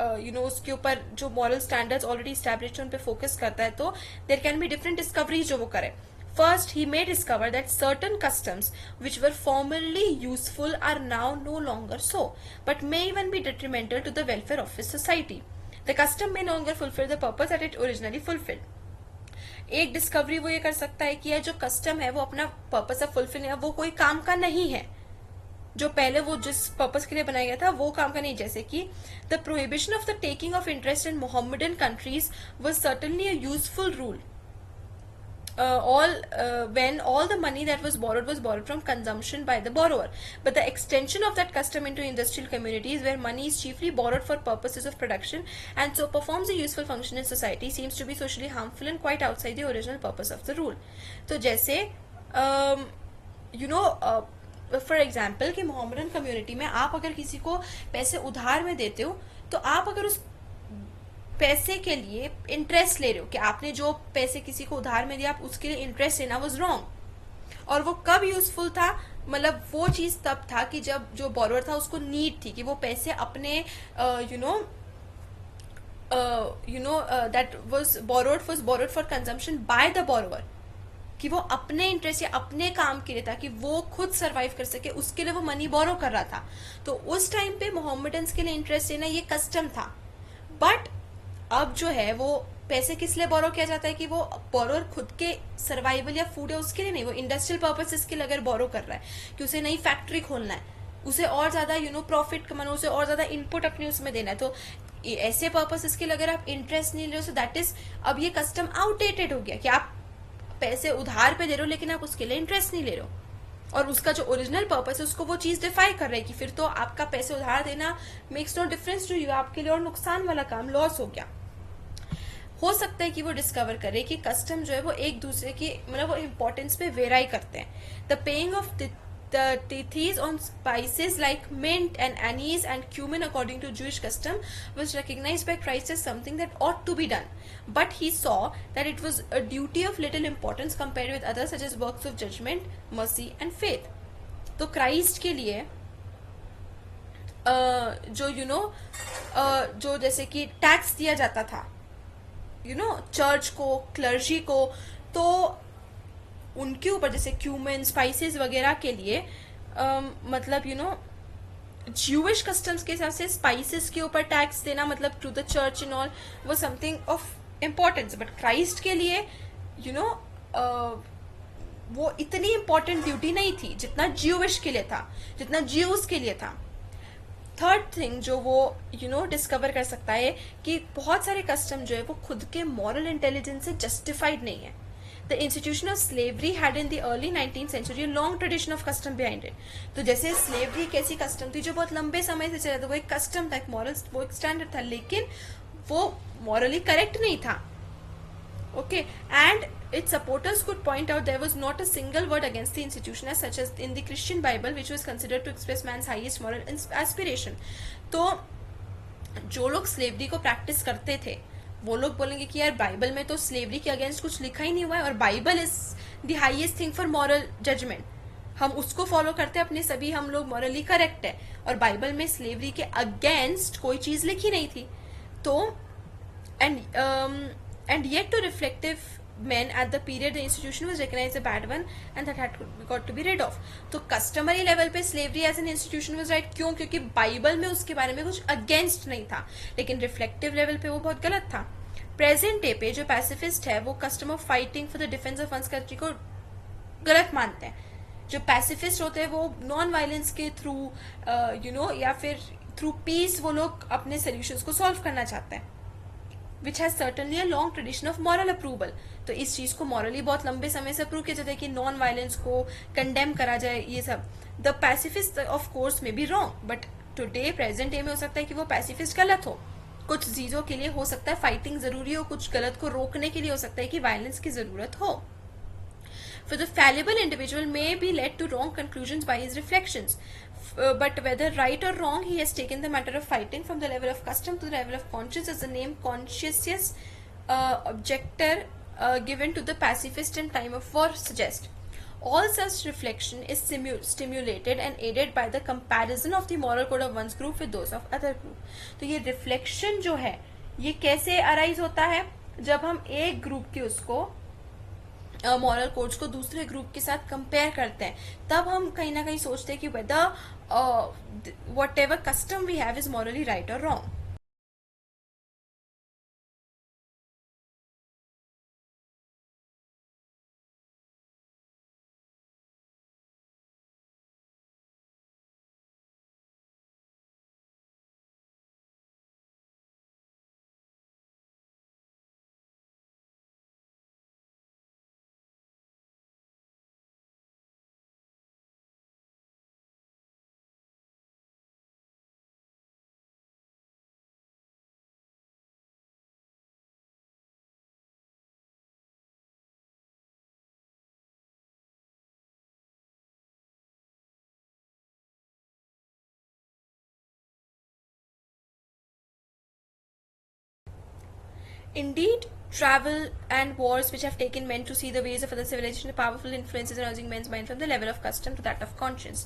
Speaker 1: उसके ऊपर जो मॉरल स्टैंडर्ड्स ऑलरेडी स्टैब्लिश्ड उन पे फोकस करता है, तो there can be different discoveries जो वो करे. First, he may discover that certain customs which were formerly useful are now no longer so, but may even be detrimental to the welfare of his society. The custom may no longer fulfill the purpose that it originally fulfilled. एक डिस्कवरी वो ये कर सकता है कि यह जो कस्टम है वो अपना पर्पस ऑफ फुलफिल है, वो कोई काम का नहीं है, जो पहले वो जिस पर्पस के लिए बनाया गया था वो काम का नहीं. जैसे कि the prohibition of the taking of interest in Mohammedan countries was certainly a useful rule. When all the money that was borrowed from consumption by the borrower, but the extension of that custom into industrial communities where money is chiefly borrowed for purposes of production and so performs a useful function in society seems to be socially harmful and quite outside the original purpose of the rule. तो जैसे फॉर एग्जाम्पल कि मोहम्मदन कम्युनिटी में आप अगर किसी को पैसे उधार में देते हो, तो आप अगर उस पैसे के लिए इंटरेस्ट ले रहे हो, कि आपने जो पैसे किसी को उधार में दिया आप उसके लिए इंटरेस्ट लेना वाज रॉन्ग. और वो कब यूजफुल था, मतलब वो चीज तब था कि जब जो बोरोवर था उसको नीड थी कि वो पैसे अपने that was borrowed for consumption by the borrower, कि वो अपने इंटरेस्ट या अपने काम के लिए था कि वो खुद सरवाइव कर सके, उसके लिए वो मनी बोरो कर रहा था. तो उस टाइम पे मोहम्मदन्स के लिए इंटरेस्ट लेना ये कस्टम था. बट अब जो है वो पैसे किस लिए बोरो किया जाता है कि वो बोरोर खुद के सर्वाइवल या फूड है उसके लिए नहीं, वो इंडस्ट्रियल पर्पसेस के लिए अगर बोरो कर रहा है कि उसे नई फैक्ट्री खोलना है, उसे और ज्यादा प्रॉफिट कमाना, उसे और ज्यादा इनपुट अपने उसमें देना है, तो ऐसे पर्पसेस के लिए अगर आप इंटरेस्ट नहीं ले रहे हो, दैट इज अब ये कस्टम आउटडेटेड हो गया कि आप पैसे उधार पे दे रहे हो लेकिन आप उसके लिए इंटरेस्ट नहीं ले रहे हो, और उसका जो ओरिजिनल पर्पस है उसको वो चीज डिफाई कर रही है कि फिर तो आपका पैसे उधार देना makes no difference to you, आपके लिए और नुकसान वाला काम, लॉस हो गया. हो सकता है कि वो डिस्कवर करे कि कस्टम जो है वो एक दूसरे की मतलब वो इम्पोर्टेंस पे वेराई करते हैं. The paying off the tithes on spices like mint and anise and cumin according to Jewish custom was recognized by Christ as something that ought to be done, but he saw that it was a duty of little importance compared with others such as works of judgment, mercy and faith. तो क्राइस्ट के लिए जो जैसे कि टैक्स दिया जाता था चर्च को, क्लर्जी को, तो उनके ऊपर जैसे क्यूमिन, स्पाइसेस वगैरह के लिए मतलब ज्यूइश कस्टम्स के हिसाब से स्पाइसेस के ऊपर टैक्स देना मतलब to the church in all वो something of importance. But Christ के लिए वो इतनी इंपॉर्टेंट ड्यूटी नहीं थी जितना ज्यूइश के लिए था, जितना ज्यूज के लिए था. थर्ड थिंग जो वो डिस्कवर कर सकता है कि बहुत सारे कस्टम जो है वो खुद के मॉरल इंटेलिजेंस से जस्टिफाइड नहीं है. The institution of slavery had in the early 19th century a long tradition of custom behind it. तो जैसे स्लेवरी एक ऐसी कस्टम थी जो बहुत लंबे समय से चला था, वो एक कस्टम था, एक मॉरल, वो एक स्टैंडर्ड था, लेकिन वो मॉरली करेक्ट नहीं था. Okay, and its supporters could point out there was not a single word against the institution as such as in the Christian Bible, which was considered to express man's highest moral aspiration. तो जो लोग स्लेवरी को प्रैक्टिस करते थे वो लोग बोलेंगे कि यार बाइबल में तो स्लेवरी के अगेंस्ट कुछ लिखा ही नहीं हुआ है, और Bible is the highest thing for moral judgement, हम उसको फॉलो करते हैं, अपने सभी हम लोग मॉरली करेक्ट है, और बाइबल में स्लेवरी के अगेंस्ट कोई चीज लिखी नहीं थी. तो and yet to reflective men at the period the institution was recognized a bad one and that had got to be rid of. तो कस्टमरी लेवल पे slavery as an institution was right, क्यों? क्योंकि बाइबल में उसके बारे में कुछ अगेंस्ट नहीं था, लेकिन रिफ्लेक्टिव लेवल पे वो बहुत गलत था. प्रेजेंट डे पे जो पैसिफिस्ट है वो custom of fighting for the defence of one's country को गलत मानते हैं. जो पैसिफिस्ट होते हैं वो नॉन वायलेंस के थ्रू या फिर थ्रू पीस वो लोग अपने सोल्यूशंस को सॉल्व करना चाहते हैं, which has certainly a long tradition of moral approval. तो इस चीज को मॉरली बहुत लंबे समय से अप्रूव किया जाता है कि नॉन वायलेंस को कंडेम करा जाए, ये सब. द पैसिफिस्ट ऑफ कोर्स में be wrong, but today present day में हो सकता है कि वो पैसिफिस्ट गलत हो. कुछ चीजों के लिए हो सकता है फाइटिंग जरूरी हो, कुछ गलत को रोकने के लिए हो सकता है कि वायलेंस की जरूरत हो. For the fallible individual may be led to wrong conclusions by his reflections. But whether right or wrong, he has taken the matter of fighting from the level of custom to the level of conscience, as the name conscientious objector given to the pacifist in time of war suggests. All such reflection is stimulated and aided by the comparison of the moral code of one's group with those of other group. तो ये reflection जो है ये कैसे arise होता है? जब हम एक ग्रुप के उसको मॉरल कोड्स को दूसरे ग्रुप के साथ कंपेयर करते हैं, तब हम कहीं ना कहीं सोचते हैं कि whether whatever custom we have is morally right और wrong. Indeed, travel and wars which have taken men to see the ways of other civilization are powerful influences arousing men's mind from the level of custom to that of conscience.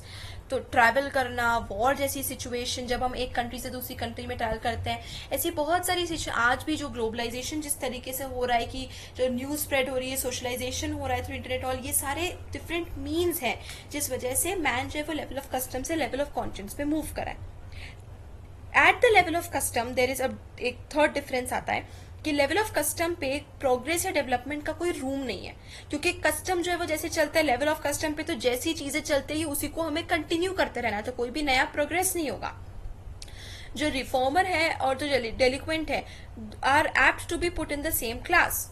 Speaker 1: तो ट्रैवल करना, वॉर जैसी सिचुएशन, जब हम एक कंट्री से दूसरी कंट्री में ट्रैवल करते हैं, ऐसी बहुत सारी सिचुएशन. आज भी जो ग्लोबलाइजेशन जिस तरीके से हो रहा है कि जो न्यूज स्प्रेड हो रही है, सोशलाइजेशन हो रहा है थ्रू इंटरनेट, और ये सारे डिफरेंट मीन्स हैं जिस वजह से मैन जो है वो लेवल ऑफ कस्टम से लेवल ऑफ कॉन्शियस पे मूव करा है. At the level of custom there is एक थर्ड डिफरेंस आता है कि लेवल ऑफ कस्टम पे प्रोग्रेस या डेवलपमेंट का कोई रूम नहीं है, क्योंकि कस्टम जो है वो जैसे चलता है लेवल ऑफ कस्टम पे, तो जैसी चीजें चलती है उसी को हमें कंटिन्यू करते रहना, तो कोई भी नया प्रोग्रेस नहीं होगा. जो रिफॉर्मर है और जो डेलिक्वेंट है are apt to be put in the same class,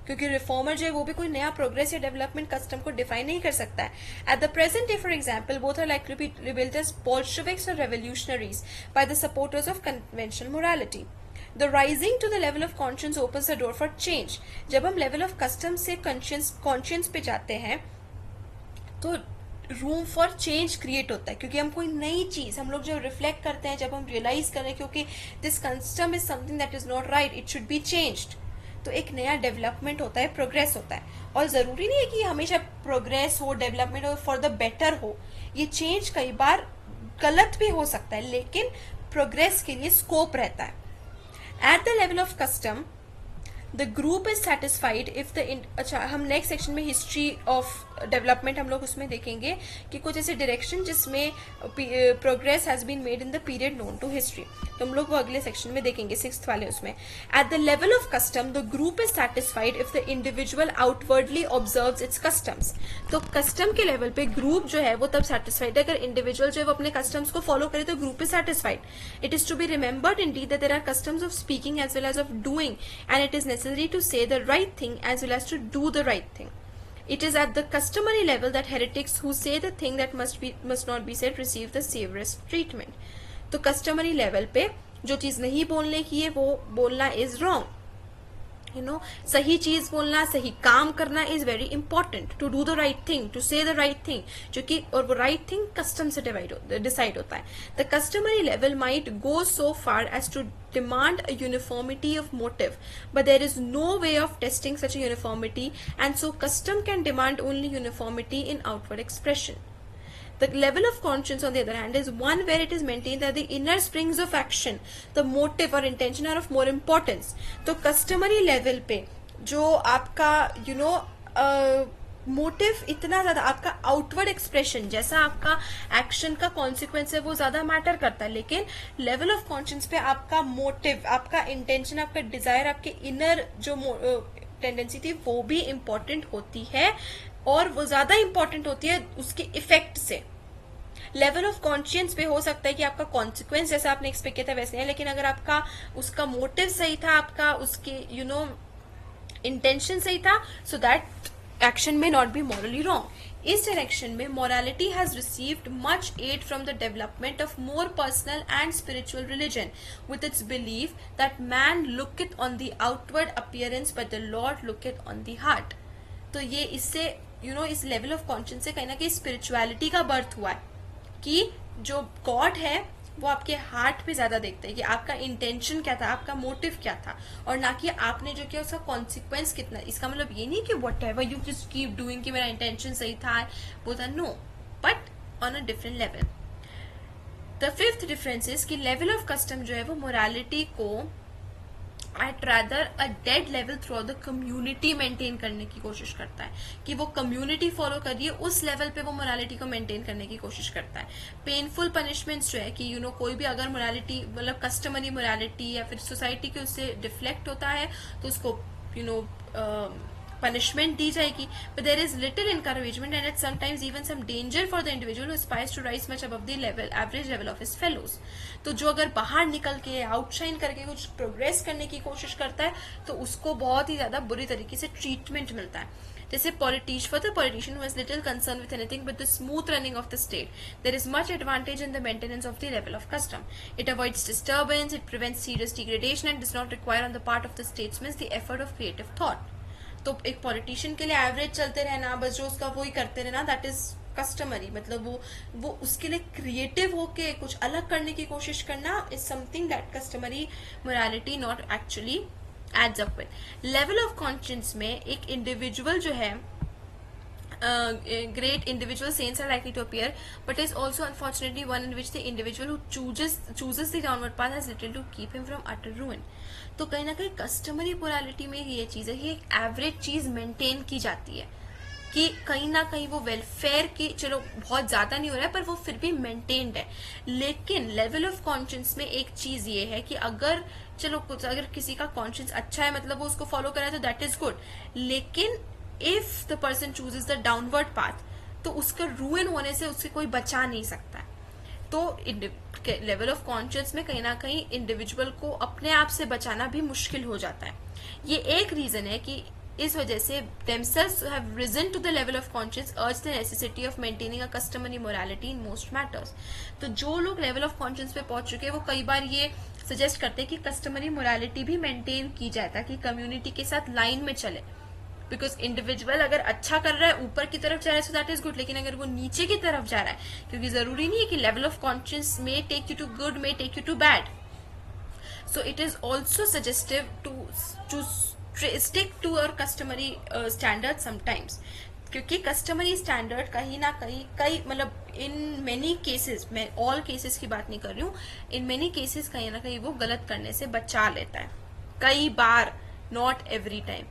Speaker 1: क्योंकि रिफॉर्मर जो है वो भी कोई नया प्रोग्रेस या डेवलपमेंट कस्टम को डिफाइन नहीं कर सकता है. At the present day for example both are like to be reviled as Bolsheviks or revolutionaries by the supporters of conventional morality. The rising to the level of conscience opens the door for change. जब हम level of custom से conscience पे जाते हैं तो रूम फॉर चेंज क्रिएट होता है, क्योंकि हम कोई नई चीज हम लोग जब रिफ्लेक्ट करते हैं, जब हम रियलाइज करें क्योंकि this custom is something that is not right, it should be changed, तो एक नया डेवलपमेंट होता है, प्रोग्रेस होता है. और जरूरी नहीं है कि हमेशा प्रोग्रेस हो, डेवलपमेंट हो, फॉर द बेटर हो. ये चेंज कई बार गलत भी हो सकता है, लेकिन प्रोग्रेस के लिए स्कोप रहता है. At the level of custom, the group is satisfied if the अच्छा, हम नेक्स्ट सेक्शन में हिस्ट्री ऑफ डेवलपमेंट हम लोग उसमें देखेंगे कि कुछ ऐसे डायरेक्शन जिसमें progress has been made in the period known to history, तो हम लोग वो अगले सेक्शन में देखेंगे, 6th वाले उसमें. Eight the level of custom the group is satisfied if the individual outwardly observes it's customs. तो कस्टम के लेवल पे ग्रुप जो है वो तब सेटिस्फाइड है अगर इंडिविजुअल जो है वो अपने कस्टम्स को फॉलो करे, तो group is satisfied. It is to be remembered indeed that there are customs of speaking as well as of doing, and it is necessary to say the right thing as well as to do the right thing. It is at the customary level that heretics who say the thing that must not be said receive the severest treatment. तो customary level पे जो चीज नहीं बोलने की है वो बोलना is wrong. सही चीज बोलना, सही काम करना is very important. To do the right thing, to say the right thing, जो कि और वो राइट थिंग कस्टम से डिसाइड होता है. The customary level might go so far as to demand a uniformity of motive, but there is no way of testing such a uniformity, and so custom can demand only uniformity in outward expression. The level of conscience, on the other hand, is one where it is maintained that the inner springs of action, the motive or intention, are of more importance. तो customary level पे जो आपका मोटिव इतना ज्यादा, आपका आउटवर्ड एक्सप्रेशन जैसा आपका एक्शन का कॉन्सिक्वेंस है वो ज्यादा मैटर करता है, लेकिन लेवल ऑफ कॉन्शियस पे आपका मोटिव, आपका इंटेंशन, आपका डिजायर, आपके इनर जो टेंडेंसी थी वो भी इंपॉर्टेंट होती है, और वो ज्यादा इंपॉर्टेंट होती है उसके इफेक्ट से. लेवल ऑफ कॉन्शियस पे हो सकता है कि आपका कॉन्सिक्वेंस जैसा आपने एक्सपेक्ट किया था वैसे है, लेकिन अगर आपका उसका मोटिव सही था, आपका उसके इंटेंशन सही था, so that action may not be morally wrong. इस डायरेक्शन में morality has received much aid from the development of more personal and spiritual religion, with its belief that man looketh on the outward appearance but the Lord looketh on the heart. तो ये इससे इस लेवल ऑफ कॉन्शियस से कहीं ना कहीं स्पिरिचुअलिटी का बर्थ हुआ है कि जो गॉड है वो आपके हार्ट पे ज्यादा देखते हैं कि आपका इंटेंशन क्या था, आपका मोटिव क्या था, और ना कि आपने जो किया उसका कॉन्सिक्वेंस कितना. इसका मतलब ये नहीं कि whatever you just keep doing कि मेरा इंटेंशन सही था वो था, no, but on a different level. The fifth difference is कि लेवल ऑफ कस्टम जो है वो मोरालिटी को at rather a dead level throughout the community maintain करने की कोशिश करता है कि वो कम्युनिटी फॉलो करिए उस लेवल पे वो मोरालिटी को मेंटेन करने की कोशिश करता है. पेनफुल पनिशमेंट्स जो है कि कोई भी अगर मोरालिटी मतलब कस्टमरी मोरालिटी या फिर सोसाइटी के उससे डिफ्लेक्ट होता है तो उसको punishment दी जाएगी, but there is little encouragement and it's sometimes even some danger for the individual who aspires to rise much above the average level of his fellows. तो जो अगर बाहर निकल के आउटशाइन करके कुछ प्रोग्रेस करने की कोशिश करता है तो उसको बहुत ही ज्यादा बुरी तरीके से ट्रीटमेंट मिलता है. जैसे for the politician who has little concern with anything but the smooth running of the state, there is much advantage in the maintenance of the level of custom. It avoids disturbance, it prevents serious degradation and does not require on the part of the statesmen the effort of creative thought. तो एक पॉलिटिशियन के लिए एवरेज चलते रहना, बस जो उसका वही करते रहना, दैट इज कस्टमरी. मतलब वो उसके लिए क्रिएटिव होके कुछ अलग करने की कोशिश करना is something that customary morality not actually adds up with. Level of conscious में एक इंडिविजुअल जो है great individual saints are likely to appear, but is also unfortunately one in which the individual who chooses the downward path has little to keep him from utter ruin. तो कहीं ना कहीं कस्टमरी मोरालिटी में ये चीज है, ये एक एवरेज चीज मेंटेन की जाती है कि कहीं ना कहीं वो वेलफेयर की, चलो बहुत ज्यादा नहीं हो रहा है पर वो फिर भी मेंटेन्ड है. लेकिन लेवल ऑफ कॉन्शियस में एक चीज ये है कि अगर अगर किसी का कॉन्शियस अच्छा है मतलब वो उसको फॉलो कर रहा है तो दैट इज गुड, लेकिन if the person chooses the downward path तो उसका रूइन होने से उससे कोई बचा नहीं सकता है. तो लेवल ऑफ कॉन्शियस में कहीं ना कहीं इंडिविजुअल को अपने आप से बचाना भी मुश्किल हो जाता है. ये एक रीजन है कि इस वजह से themselves have risen to the level of conscience urge the necessity of maintaining a customary morality in most matters. तो जो लोग लेवल ऑफ कॉन्शियस पे पहुंच चुके हैं वो कई बार ये सजेस्ट करते हैं कि कस्टमरी मोरालिटी भी मेंटेन की जाए ताकि कम्युनिटी के साथ लाइन में चले. बिकॉज इंडिविजुअल अगर अच्छा कर रहा है, ऊपर की तरफ जा रहा है, सो दैट इज गुड, लेकिन अगर वो नीचे की तरफ जा रहा है, क्योंकि जरूरी नहीं है कि लेवल ऑफ कॉन्शियस में टेक यू टू गुड, में take you to bad, so it is also suggestive to stick to our customary standard sometimes. क्योंकि कस्टमरी स्टैंडर्ड कहीं ना कहीं मतलब इन मेनी केसेस, मैं ऑल केसेस की बात नहीं कर रही हूँ, इन मेनी केसेस कहीं ना कहीं वो गलत करने से बचा लेता है कई बार, नॉट एवरी टाइम.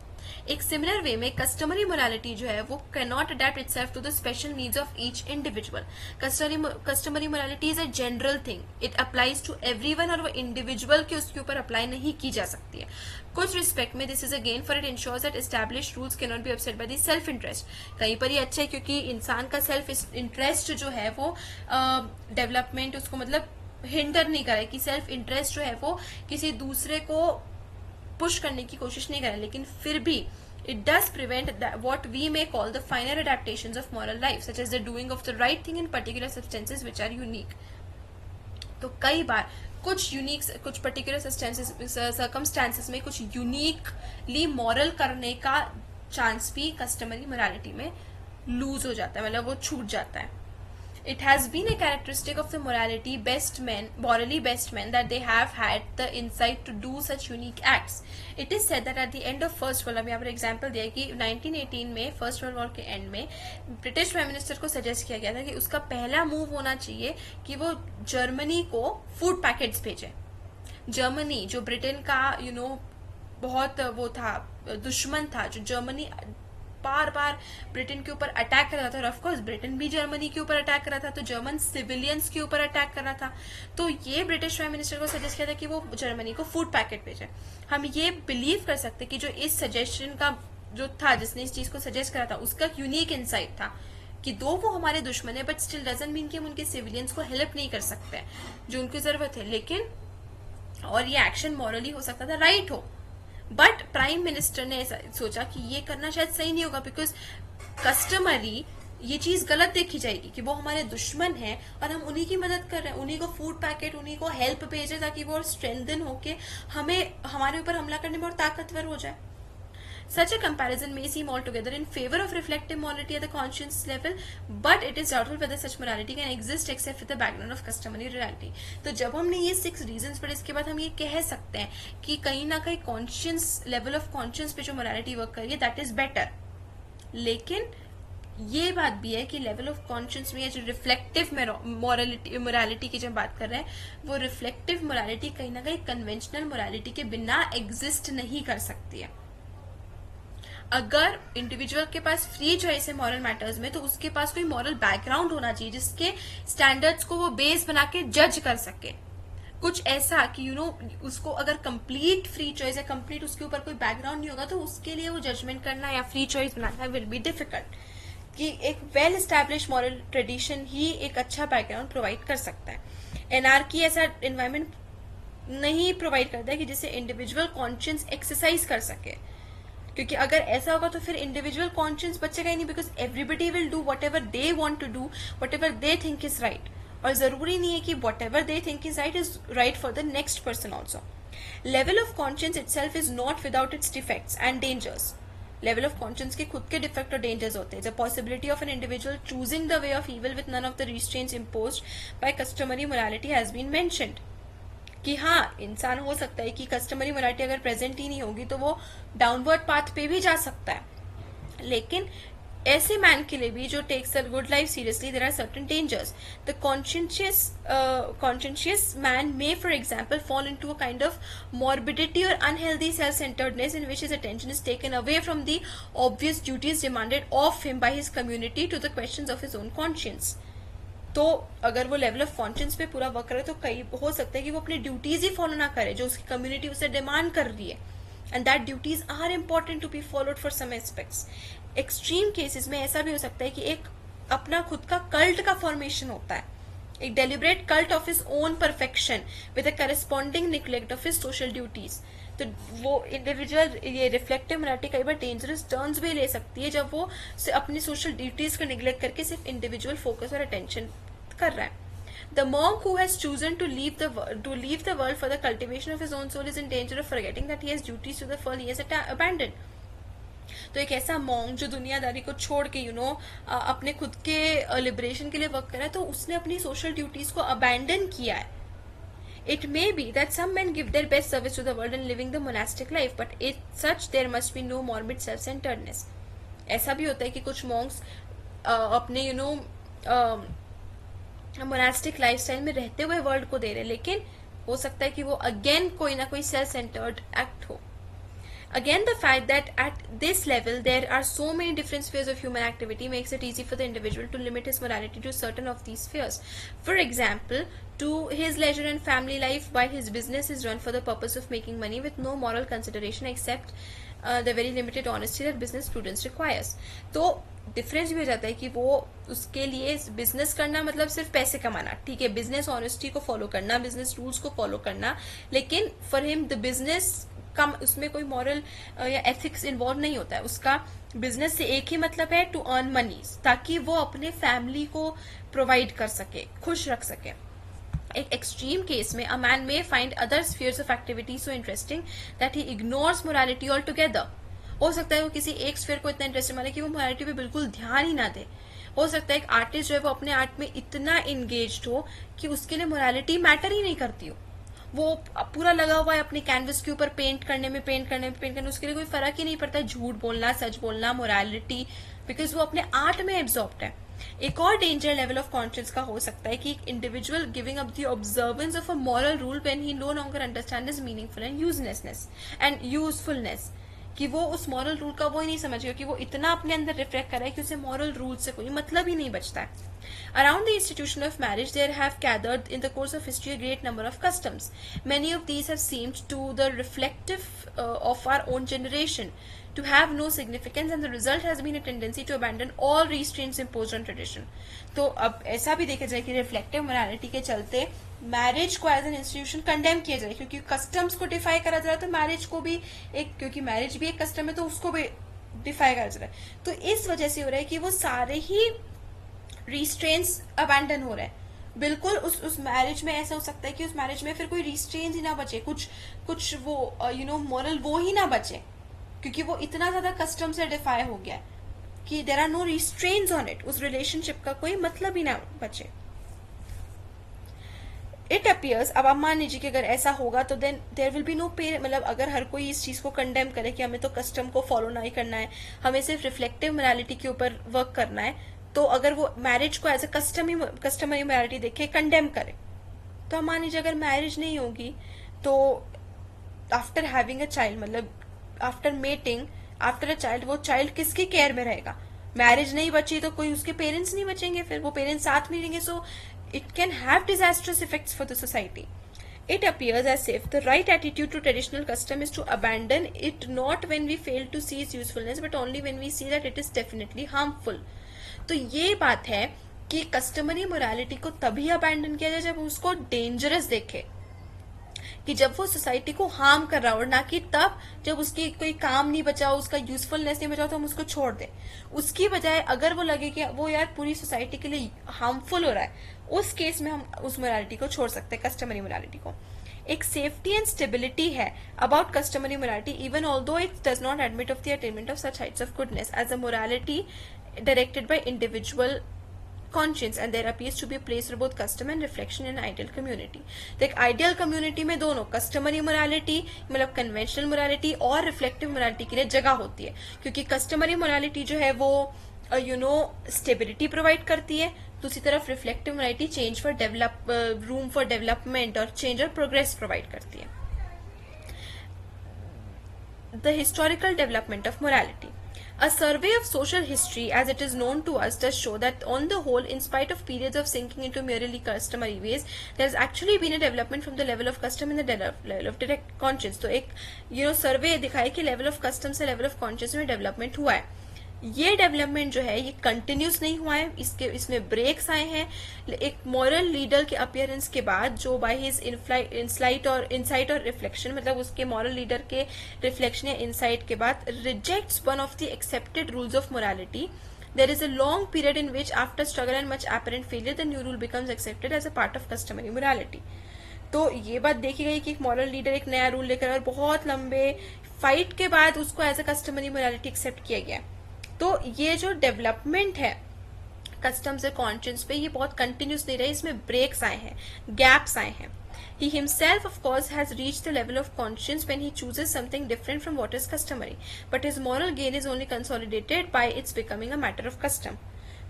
Speaker 1: एक सिमिलर वे में कस्टमरी मोरालिटी जो है वो can not adapt itself to the special needs of each individual. Customary morality is a general thing, it applies to everyone, और वो इंडिविजुअल के उसके ऊपर अप्लाई नहीं की जा सकती है. कुछ रिस्पेक्ट में this is again for it ensures that established rules can not be upset by the self interest. कहीं पर ये अच्छा है क्योंकि इंसान का सेल्फ इंटरेस्ट जो है वो डेवलपमेंट उसको मतलब हिंडर नहीं करे, कि सेल्फ इंटरेस्ट जो है वो किसी दूसरे को पुश करने की कोशिश नहीं करें, लेकिन फिर भी it does prevent what we may call the finer adaptations of moral life, such as the doing of the right thing in particular substances which are unique. तो कई बार कुछ पर्टिकुलर सर्कमस्टांसेस में कुछ यूनिकली मॉरल करने का चांस भी कस्टमरी मोरालिटी में लूज हो जाता है, मतलब वो छूट जाता है. It has been a characteristic of the morally best men that they have had the insight to do such unique acts. It is said that at the end of First World War, यहाँ पर एग्जाम्पल दिया कि 1918 में फर्स्ट वर्ल्ड वॉर के एंड में ब्रिटिश प्राइम मिनिस्टर को सजेस्ट किया गया था कि उसका पहला मूव होना चाहिए कि वो जर्मनी को फूड पैकेट्स भेजे. जर्मनी जो ब्रिटेन का बहुत वो था, दुश्मन था, जो जर्मनी बार बार ब्रिटेन के ऊपर अटैक कर रहा था, और ऑफ कोर्स ब्रिटेन भी जर्मनी के ऊपर अटैक कर रहा था, तो जर्मन सिविलियंस के ऊपर अटैक कर रहा था. तो ये ब्रिटिश प्राइम मिनिस्टर को सजेस्ट किया था कि वो जर्मनी को फूड पैकेट भेजे. हम ये बिलीव कर सकते कि जो इस सजेशन का जो था, जिसने इस चीज को सजेस्ट करा था, उसका यूनिक इंसाइट था कि दो वो हमारे दुश्मन है बट स्टिल डजंट मीन कि हम उनके सिविलियंस को हेल्प नहीं कर सकते जो उनकी जरूरत है. लेकिन और ये एक्शन मॉरली हो सकता था, राइट हो, बट प्राइम मिनिस्टर ने ऐसा सोचा कि ये करना शायद सही नहीं होगा, बिकॉज कस्टमरी ये चीज गलत देखी जाएगी कि वो हमारे दुश्मन हैं और हम उन्हीं की मदद कर रहे हैं, उन्हीं को फूड पैकेट, उन्हीं को हेल्प भेजे ताकि वो स्ट्रेंथन होके हमें हमारे ऊपर हमला करने में और ताकतवर हो जाए. Such a comparison may seem altogether in favor of reflective morality at the conscience level, but it is doubtful whether such morality can exist except with the background of customary reality. तो जब हमने ये 6 reasons पढ़े, इसके बाद हम ये कह सकते हैं कि कहीं ना कहीं conscience level of conscience पे जो morality work कर रही है that is better. लेकिन ये बात भी है कि लेवल ऑफ कॉन्शियस में जो रिफ्लेक्टिव मोरालिटी की जब बात कर रहे हैं, वो रिफ्लेक्टिव मोरालिटी कहीं ना कहीं कन्वेंशनल मोरालिटी के बिना एग्जिस्ट नहीं कर सकती है. अगर इंडिविजुअल के पास फ्री चॉइस है मॉरल मैटर्स में, तो उसके पास कोई मॉरल बैकग्राउंड होना चाहिए जिसके स्टैंडर्ड्स को वो बेस बना के जज कर सके. कुछ ऐसा कि उसको अगर कंप्लीट फ्री चॉइस है, कंप्लीट उसके ऊपर कोई बैकग्राउंड नहीं होगा, तो उसके लिए वो जजमेंट करना या free choice banana will be difficult. कि एक वेल एस्टैब्लिश मॉरल ट्रेडिशन ही एक अच्छा बैकग्राउंड प्रोवाइड कर सकता है. एनआरकी ऐसा एनवायरमेंट नहीं प्रोवाइड करता है कि जिससे इंडिविजुअल कॉन्शियंस एक्सरसाइज कर सके, क्योंकि अगर ऐसा होगा तो फिर इंडिविजुअल कॉन्शियंस बचेगा ही नहीं, because everybody will do whatever they want to do, whatever they think is right. और जरूरी नहीं है कि whatever they think is right for the next person also. Level of conscience itself is not without its defects and dangers. लेवल ऑफ कॉन्शियंस के खुद के डिफेक्ट और डेंजर्स होते हैं. The possibility of an individual choosing the way of evil with none of the restraints imposed by customary morality has been mentioned. कि हाँ, इंसान हो सकता है कि कस्टमरी मोरालिटी अगर प्रेजेंट ही नहीं होगी तो वो डाउनवर्ड पाथ पे भी जा सकता है. लेकिन ऐसे मैन के लिए भी जो takes the good life seriously, there are certain dangers. The conscious man may for example fall into a kind of morbidity or unhealthy self-centeredness in which his attention is taken away from the obvious duties demanded of him by his community to the questions of his own conscience. तो अगर वो लेवल ऑफ कॉन्शियंस पे पूरा वर्क करे तो कई हो सकता है कि वो अपनी ड्यूटीज ही फॉलो ना करे जो उसकी कम्युनिटी उसे डिमांड कर रही है. And that duties are important to be followed for some aspects. Extreme cases में ऐसा भी हो सकता है कि एक अपना खुद का कल्ट का फॉर्मेशन होता है, एक deliberate cult of his own perfection with a corresponding neglect of his social duties. तो वो इंडिविजुअल ये रिफ्लेक्टिव मोरालिटी कई बार डेंजरस टर्न्स भी ले सकती है जब वो अपनी सोशल ड्यूटीज को निग्लेक्ट करके सिर्फ इंडिविजुअल फोकस और अटेंशन कर रहा है. The monk who has chosen to leave the world for the cultivation of his own soul is in danger of forgetting that he has duties to the world he has abandoned. तो एक ऐसा मॉन्क जो दुनियादारी को छोड़ के अपने खुद के लिबरेशन के लिए वर्क कर रहा है, तो उसने अपनी सोशल ड्यूटीज को अबैंडन किया है. It may be that some men give their best service to the world in living the monastic life, but such there must be no morbid self-centeredness. ऐसा भी होता है कि कुछ मॉन्क्स अपने मोनास्टिक लाइफस्टाइल में रहते हुए वर्ल्ड को दे रहे, लेकिन हो सकता है कि वो अगेन कोई ना कोई सेल्फ सेंटर्ड एक्ट हो. Again, the fact that at this level there are so many different spheres of human activity makes it easy for the individual to limit his morality to certain of these spheres. For example, to his leisure and family life, while his business is run for the purpose of making money with no moral consideration except the very limited honesty that business prudence requires. तो डिफरेंस भी हो जाता है कि वो उसके लिए बिजनेस करना मतलब सिर्फ पैसे कमाना, ठीक है, बिजनेस ऑनेस्टी को फॉलो करना, बिजनेस रूल्स को फॉलो करना, लेकिन फॉर हिम द बिजनेस कम उसमें कोई मॉरल या एथिक्स इन्वॉल्व नहीं होता है. उसका बिजनेस से एक ही मतलब है, टू अर्न मनी, ताकि वो अपने फैमिली को प्रोवाइड कर सके, खुश रख सके. एक एक्सट्रीम केस में a man may find other spheres of activity so interesting that he ignores morality all together. हो सकता है वो किसी एक स्फीयर को इतना इंटरेस्टिंग माने कि वो मोरालिटी पे बिल्कुल ध्यान ही ना दे. हो सकता है एक आर्टिस्ट जो है वो अपने आर्ट में इतना इंगेज्ड हो कि उसके लिए मोरालिटी मैटर ही नहीं करती हो. वो पूरा लगा हुआ है अपने कैनवस के ऊपर पेंट करने में, उसके लिए कोई फर्क ही नहीं पड़ता झूठ बोलना, सच बोलना, मोरालिटी, बिकॉज वो अपने आर्ट में एब्जॉर्ब्ड है. एक और डेंजर लेवल ऑफ कॉन्शियस का हो सकता है कि एक individual giving up the observance of a moral rule when he no longer understand is meaningful and usefulness. कि वो उस मॉरल रूल का वो ही नहीं समझेगा, कि वो इतना अपने अंदर रिफ्लेक्ट कर रहा है कि उसे मॉरल रूल से कोई मतलब ही नहीं बचता है. Around the institution of marriage, there have gathered in the course of history a great number of customs. Many of these have seemed to the reflective of our own generation to have no significance, and the result has been a tendency to abandon all restraints imposed on tradition. तो अब ऐसा भी देखा जाए कि रिफ्लेक्टिव मोरालिटी के चलते मैरिज को एज एन इंस्टीट्यूशन कंडेम किया जाए, क्योंकि कस्टम्स को डिफाई करा जा रहा है, तो मैरिज को भी एक, क्योंकि मैरिज भी एक कस्टम है तो उसको भी डिफाई करा जा रहा है। तो इस वजह से हो रहा है कि वो सारे ही रिस्ट्रेंट्स अबैंडन हो रहे हैं। बिल्कुल उस मैरिज में ऐसा हो सकता है कि उस मैरिज में फिर कोई रिस्ट्रेंट ही ना बचे, कुछ वो मोरल वो ही ना बचे, क्योंकि वो इतना ज्यादा कस्टम से डिफाई हो गया है कि there are no restraints on it, उस रिलेशनशिप का कोई मतलब ही ना बचे। इट अपियर्स, अब आप मान लीजिए कि अगर ऐसा होगा तो then there will be no parent, मतलब अगर हर कोई इस चीज को कंडेम करे कि हमें तो कस्टम को फॉलो नहीं करना है, हमें सिर्फ रिफ्लेक्टिव मोरालिटी के ऊपर वर्क करना है, तो अगर वो मैरिज को एज ए कस्टमरी मोरालिटी देखे कंडेम करे, तो हम मान लीजिए अगर मैरिज नहीं होगी तो आफ्टर हैविंग अ चाइल्ड, मतलब after mating, after a child, वो चाइल्ड किसकी केयर में रहेगा? मैरिज नहीं बची तो कोई उसके पेरेंट्स नहीं बचेंगे, फिर वो पेरेंट्स साथ में रहेंगे, सो it can have disastrous effects for the society. It appears as if the right attitude to traditional custom is to abandon it not when we fail to see its usefulness but only when we see that it is definitely harmful. तो ये बात है कि कस्टमरी मोरालिटी को तभी अबैंडन किया जाए जब उसको डेंजरस देखे, कि जब वो सोसाइटी को हार्म कर रहा हो, और ना कि तब जब उसकी कोई काम नहीं बचा हो, उसका यूजफुलनेस नहीं बचा हो तो हम उसको छोड़ दें। उसकी बजाय अगर वो लगे कि वो यार पूरी सोसाइटी के लिए हार्मफुल हो रहा है, उस केस में हम उस मोरालिटी को छोड़ सकते हैं, कस्टमरी मोरालिटी को। एक सेफ्टी एंड स्टेबिलिटी है about customary morality even although it does not admit of the attainment of such heights of goodness as a morality directed by individual conscience and there appears to be a place for both custom and reflection in ideal community. तो एक आइडियल कम्युनिटी में दोनों कस्टमरी मोरालिटी, मतलब कन्वेंशनल मोरालिटी और रिफ्लेक्टिव मोरालिटी के लिए जगह होती है, क्योंकि कस्टमरी मोरालिटी जो है वो स्टेबिलिटी प्रोवाइड करती है, दूसरी तरफ reflective morality change for room for development और चेंज और प्रोग्रेस प्रोवाइड करती है। The historical development of morality. A survey of social history, as it is known to us, does show that on the whole, in spite of periods of sinking into merely customary ways, there has actually been a development from the level of custom in the level of direct conscience. तो एक सर्वे दिखाए कि लेवल ऑफ कस्टम से लेवल ऑफ कॉन्शियस में डेवलपमेंट हुआ है। ये डेवलपमेंट जो है ये कंटिन्यूस नहीं हुआ है, इसमें ब्रेक्स आए हैं। एक मॉरल लीडर के अपीयरेंस के बाद जो बाय हिज इनसाइट और रिफ्लेक्शन, मतलब उसके मॉरल लीडर के रिफ्लेक्शन या इनसाइट के बाद rejects one of the accepted rules of morality, there is a long period in which after struggle and much apparent failure the new rule becomes accepted as a part of customary morality. तो ये बात देखी गई कि एक मॉरल लीडर एक नया रूल लेकर और बहुत लंबे फाइट के बाद उसको as a customary morality accept किया गया। तो ये जो डेवलपमेंट है कस्टम से कॉन्शियस पे, ये बहुत कंटिन्यूस नहीं रही, इसमें ब्रेक्स आए हैं, गैप्स आए हैं। He himself, of course, has reached the level of conscience when he chooses something different from what is customary, but his moral gain is only consolidated by its becoming a matter of custom.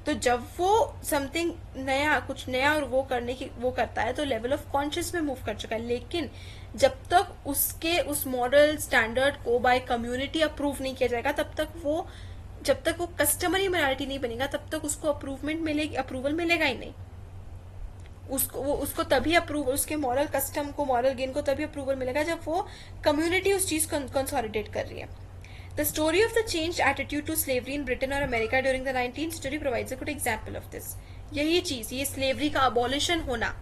Speaker 1: तो जब वो समथिंग नया, कुछ नया और वो करने की वो करता है तो लेवल ऑफ कॉन्शियस में मूव कर चुका है, लेकिन जब तक उसके उस मॉरल स्टैंडर्ड को बाय कम्युनिटी अप्रूव नहीं किया जाएगा, जब तक वो कस्टमरी मोरालिटी नहीं बनेगा, तब तक उसको अप्रूवल मिलेगा ही नहीं। उसको तभी उसके मॉरल कस्टम को, मॉरल गेन को तभी अप्रूवल मिलेगा जब वो कम्युनिटी उस चीज को कंसोलिडेट कर रही है। The story of the change attitude to slavery in Britain और America during the 19th century provides a good example of this. यही चीज, ये स्लेवरी का अबॉलिशन होना,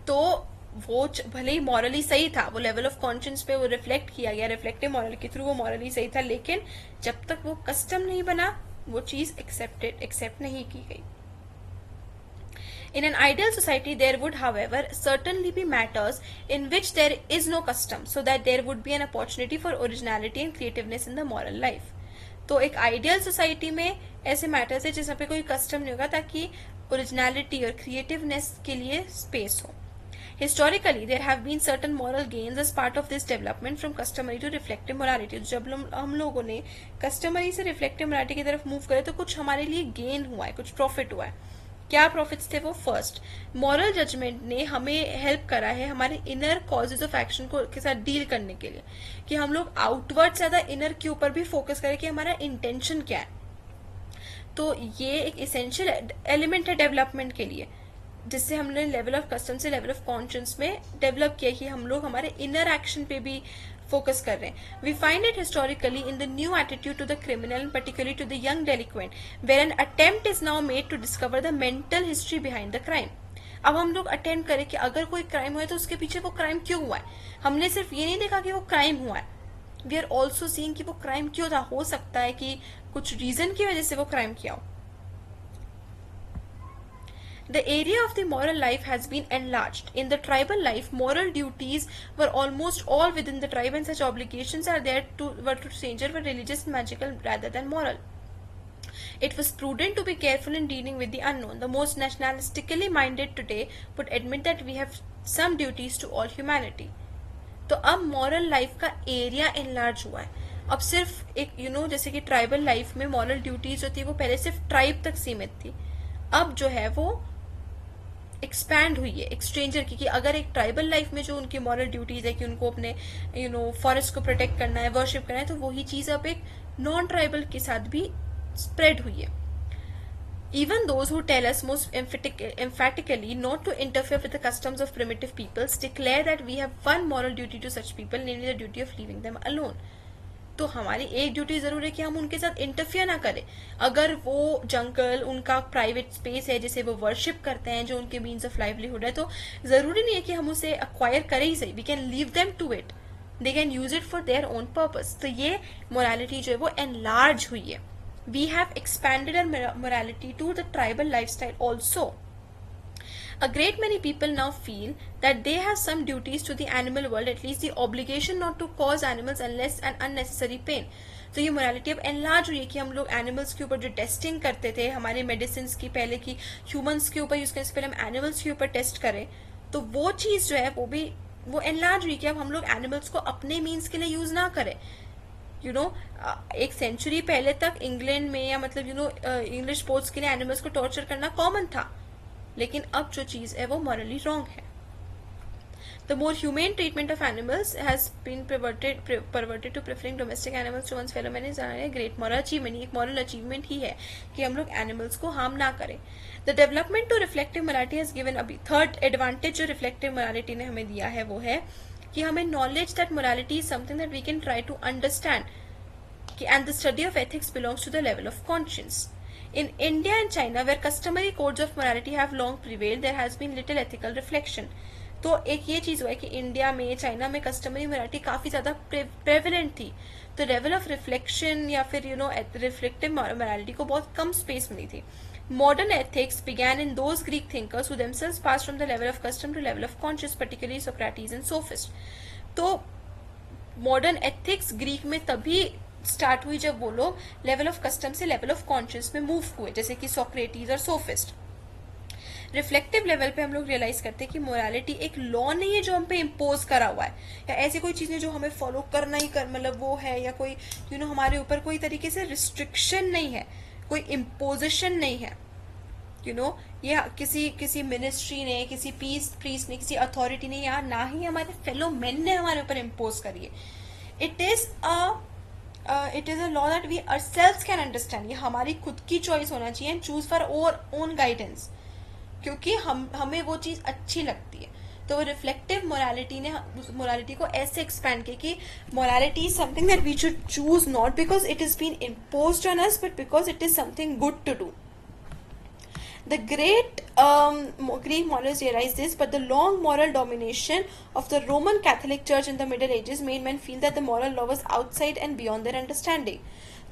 Speaker 1: तो वो भले ही मॉरली सही था, वो लेवल ऑफ कॉन्शियस पे वो रिफ्लेक्ट किया गया, रिफ्लेक्टिव मॉरल के थ्रू वो मॉरली सही था, लेकिन जब तक वो कस्टम नहीं बना वो चीज एक्सेप्ट नहीं की गई। In an ideal society, there would, however, certainly be matters in which there is no custom, so that there would be an opportunity for originality and creativeness in the moral life. तो एक आइडियल सोसाइटी में ऐसे मैटर्स है जिसमें पे कोई कस्टम नहीं होगा, ताकि ओरिजिनलिटी और क्रिएटिवनेस के लिए स्पेस हो। Historically, there have been certain moral gains as part of this development from customary to reflective morality. जब हम लोगों ने customary से reflective morality की तरफ मूव करे तो कुछ हमारे लिए गेन हुआ है, कुछ प्रॉफिट हुआ है। क्या प्रॉफिट्स थे वो? फर्स्ट, मॉरल जजमेंट ने हमें हेल्प करा है हमारे इनर कॉजेज ऑफ एक्शन को के साथ डील करने के लिए, कि हम लोग आउटवर्ड ज्यादा इनर के ऊपर भी फोकस करें कि हमारा इंटेंशन क्या है। तो ये एक इसेंशियल एलिमेंट है डेवलपमेंट के लिए, जिससे हमने लेवल ऑफ कस्टम से लेवल ऑफ कॉन्शियस में डेवलप किया कि हम लोग हमारे इनर एक्शन पे भी फोकस कर रहे हैं। We find it historically in the new attitude to the criminal and particularly to the young delinquent, where an attempt is now made to discover the mental history behind the crime. अब हम लोग अटेम्प्ट करें कि अगर कोई क्राइम हुआ है तो उसके पीछे वो क्राइम क्यों हुआ है. हमने सिर्फ ये नहीं देखा कि वो क्राइम हुआ है, वी आर ऑल्सो सीइंग कि वो क्राइम क्यों था. हो सकता है कि कुछ रीजन की वजह से वो क्राइम किया हो. The area of the moral life has been enlarged. In the tribal life, moral duties were almost all within the tribe, and such obligations are there were to stranger were religious and magical rather than moral. It was prudent to be careful in dealing with the unknown. The most nationalistically minded today would admit that we have some duties to all humanity. तो अब मॉरल लाइफ का एरिया एनलार्ज हुआ है. अब सिर्फ एक जैसे कि ट्राइबल लाइफ में मॉरल ड्यूटीज जो थी वो पहले सिर्फ ट्राइब तक सीमित थी, अब जो है वो एक्सपैंड हुई है एक स्ट्रेंजर की. कि अगर एक ट्राइबल लाइफ में जो उनकी मॉरल ड्यूटीज है कि उनको अपने फॉरेस्ट को प्रोटेक्ट करना है, वर्शिप करना है, तो वही चीज अब एक नॉन ट्राइबल के साथ भी स्प्रेड हुई है. Even those who tell us most emphatically not to interfere with the customs of primitive peoples declare that we have one moral duty to such people, namely the duty of leaving them alone. तो हमारी एक ड्यूटी जरूर है कि हम उनके साथ इंटरफियर ना करें. अगर वो जंगल उनका प्राइवेट स्पेस है जिसे वो वर्शिप करते हैं, जो उनके मीन्स ऑफ लाइवलीहुड है, तो जरूरी नहीं है कि हम उसे अक्वायर करें ही सही. We can leave them to it, they can use it for their own purpose. तो ये मोरालिटी जो है वो एनलार्ज हुई है. We have expanded our morality to the tribal lifestyle also. A great many people now feel that they have some duties to the animal world, at least the obligation not to cause animals unless an unnecessary pain. तो ये मोरालिटी अब एनलार्ज हुई है कि हम लोग एनिमल्स के ऊपर जो टेस्टिंग करते थे हमारे मेडिसिन की, पहले की ह्यूमंस के ऊपर यूज करने से पहले हम एनिमल्स के ऊपर टेस्ट करें, तो वो चीज जो है वो एनलार्ज हुई कि अब हम लोग एनिमल्स को अपने मीन्स के लिए यूज ना करें. एक सेंचुरी पहले तक इंग्लैंड में या मतलब इंग्लिश स्पोर्ट्स के लिए एनिमल्स को टॉर्चर करना कॉमन था, लेकिन अब जो चीज है वो मॉरली रॉन्ग है. The more humane treatment of animals has been perverted to preferring domestic animals to one's fellow man is a great moral achievement. एक moral achievement ही है कि हम लोग animals को harm ना करें. The development to reflective morality has given अभी third advantage जो reflective morality ने हमें दिया है वो है कि हमें knowledge that morality is something that we can try to understand and the study of ethics belongs to the level of conscience. In India and China, where customary codes of morality have long prevailed, there has been little ethical reflection. तो एक ये चीज हुआ है कि इंडिया में, चाइना में कस्टमरी मोरालिटी काफी ज्यादा प्रेवलेंट थी, तो लेवल ऑफ रिफ्लेक्शन या फिर रिफ्लेक्टिव मोरालिटी को बहुत कम स्पेस मिली थी. Modern ethics began in those Greek thinkers who themselves passed from the level of custom to level of conscience, particularly Socrates and Sophist. तो मॉडर्न एथिक्स ग्रीक में तभी स्टार्ट हुई जब वो लोग लेवल ऑफ कस्टम से लेवल ऑफ कॉन्शियस में मूव हुए, जैसे कि सोक्रेटिस और सोफिस्ट. रिफ्लेक्टिव लेवल पे हम लोग रियलाइज करते हैं कि मोरालिटी एक लॉ नहीं है जो हम पे इम्पोज करा हुआ है, या ऐसी कोई चीज नहीं जो हमें फॉलो करना ही मतलब वो है, या कोई हमारे ऊपर कोई तरीके से रिस्ट्रिक्शन नहीं है, कोई इम्पोजिशन नहीं है. ये किसी मिनिस्ट्री ने, किसी पीस प्रीस्ट ने, किसी अथॉरिटी ने, या ना ही हमारे फेलो मेन ने हमारे ऊपर इम्पोज करी है. It is a law that we ourselves can understand. ये हमारी खुद की चॉइस होना चाहिए and choose for our own guidance, क्योंकि हमें वो चीज अच्छी लगती है. तो रिफ्लेक्टिव मोरालिटी ने मोरालिटी को ऐसे एक्सपैंड किया कि morality is something that we should choose not because it is been imposed on us, but because it is something good to do. The great Greek moralists realized this, but the long moral domination of the Roman Catholic Church in the Middle Ages made men feel that the moral law was outside and beyond their understanding.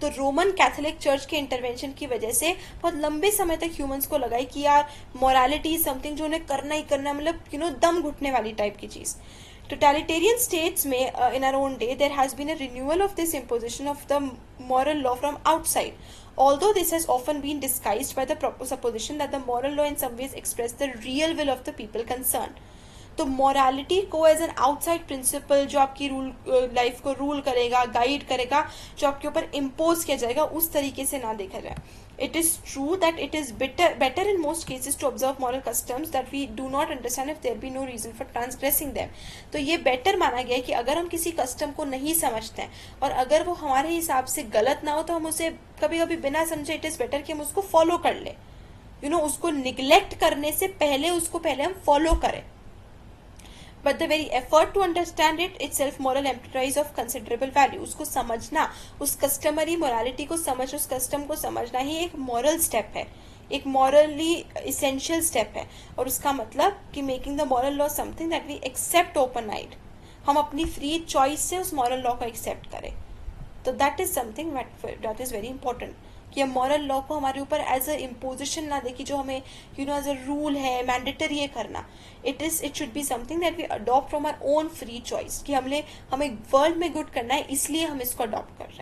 Speaker 1: तो रोमन कैथोलिक चर्च के इंटरवेंशन की वजह से बहुत लंबे समय तक ह्यूमंस को लगा कि यार मोरालिटी समथिंग जो उन्हें करना ही करना, मतलब दम घुटने वाली टाइप की चीज. Totalitarian states में in our own day there has been a renewal of this imposition of the moral law from outside. Although this has often been disguised by the supposition that the moral law in some ways express the real will of the people concerned. तो मोरालिटी को एज एन आउटसाइड प्रिंसिपल जो आपकी लाइफ को रूल करेगा, गाइड करेगा, जो आपके ऊपर इम्पोज किया जाएगा, उस तरीके से ना देखा जाए. It is true that it is better in most cases to observe moral customs that we do not understand if there be no reason for transgressing them. तो ये बेटर माना गया है कि अगर हम किसी कस्टम को नहीं समझते हैं और अगर वो हमारे हिसाब से गलत ना हो तो हम उसे कभी कभी बिना समझे इट इज बेटर कि हम उसको फॉलो कर ले. उसको निग्लेक्ट करने से पहले हम फॉलो करें. But the very effort to understand it itself moral enterprise of considerable value. उसको समझना, उस कस्टमरी मोरालिटी को उस कस्टम को समझना ही एक मॉरल स्टेप है. एक मॉरली इसेंशियल स्टेप है, और उसका मतलब कि making the moral law something that we accept open eyed, हम अपनी फ्री चॉइस से उस मॉरल लॉ को एक्सेप्ट करें. तो that is something that is very important, कि हम मॉरल लॉ को हमारे ऊपर एज अ इम्पोजिशन ना देखिए, जो हमें एज अ रूल है, मैंडेटरी है करना. It should be something that we adopt from our own free choice, कि हमें वर्ल्ड में गुड करना है, इसलिए हम इसको अडॉप्ट कर रहे हैं.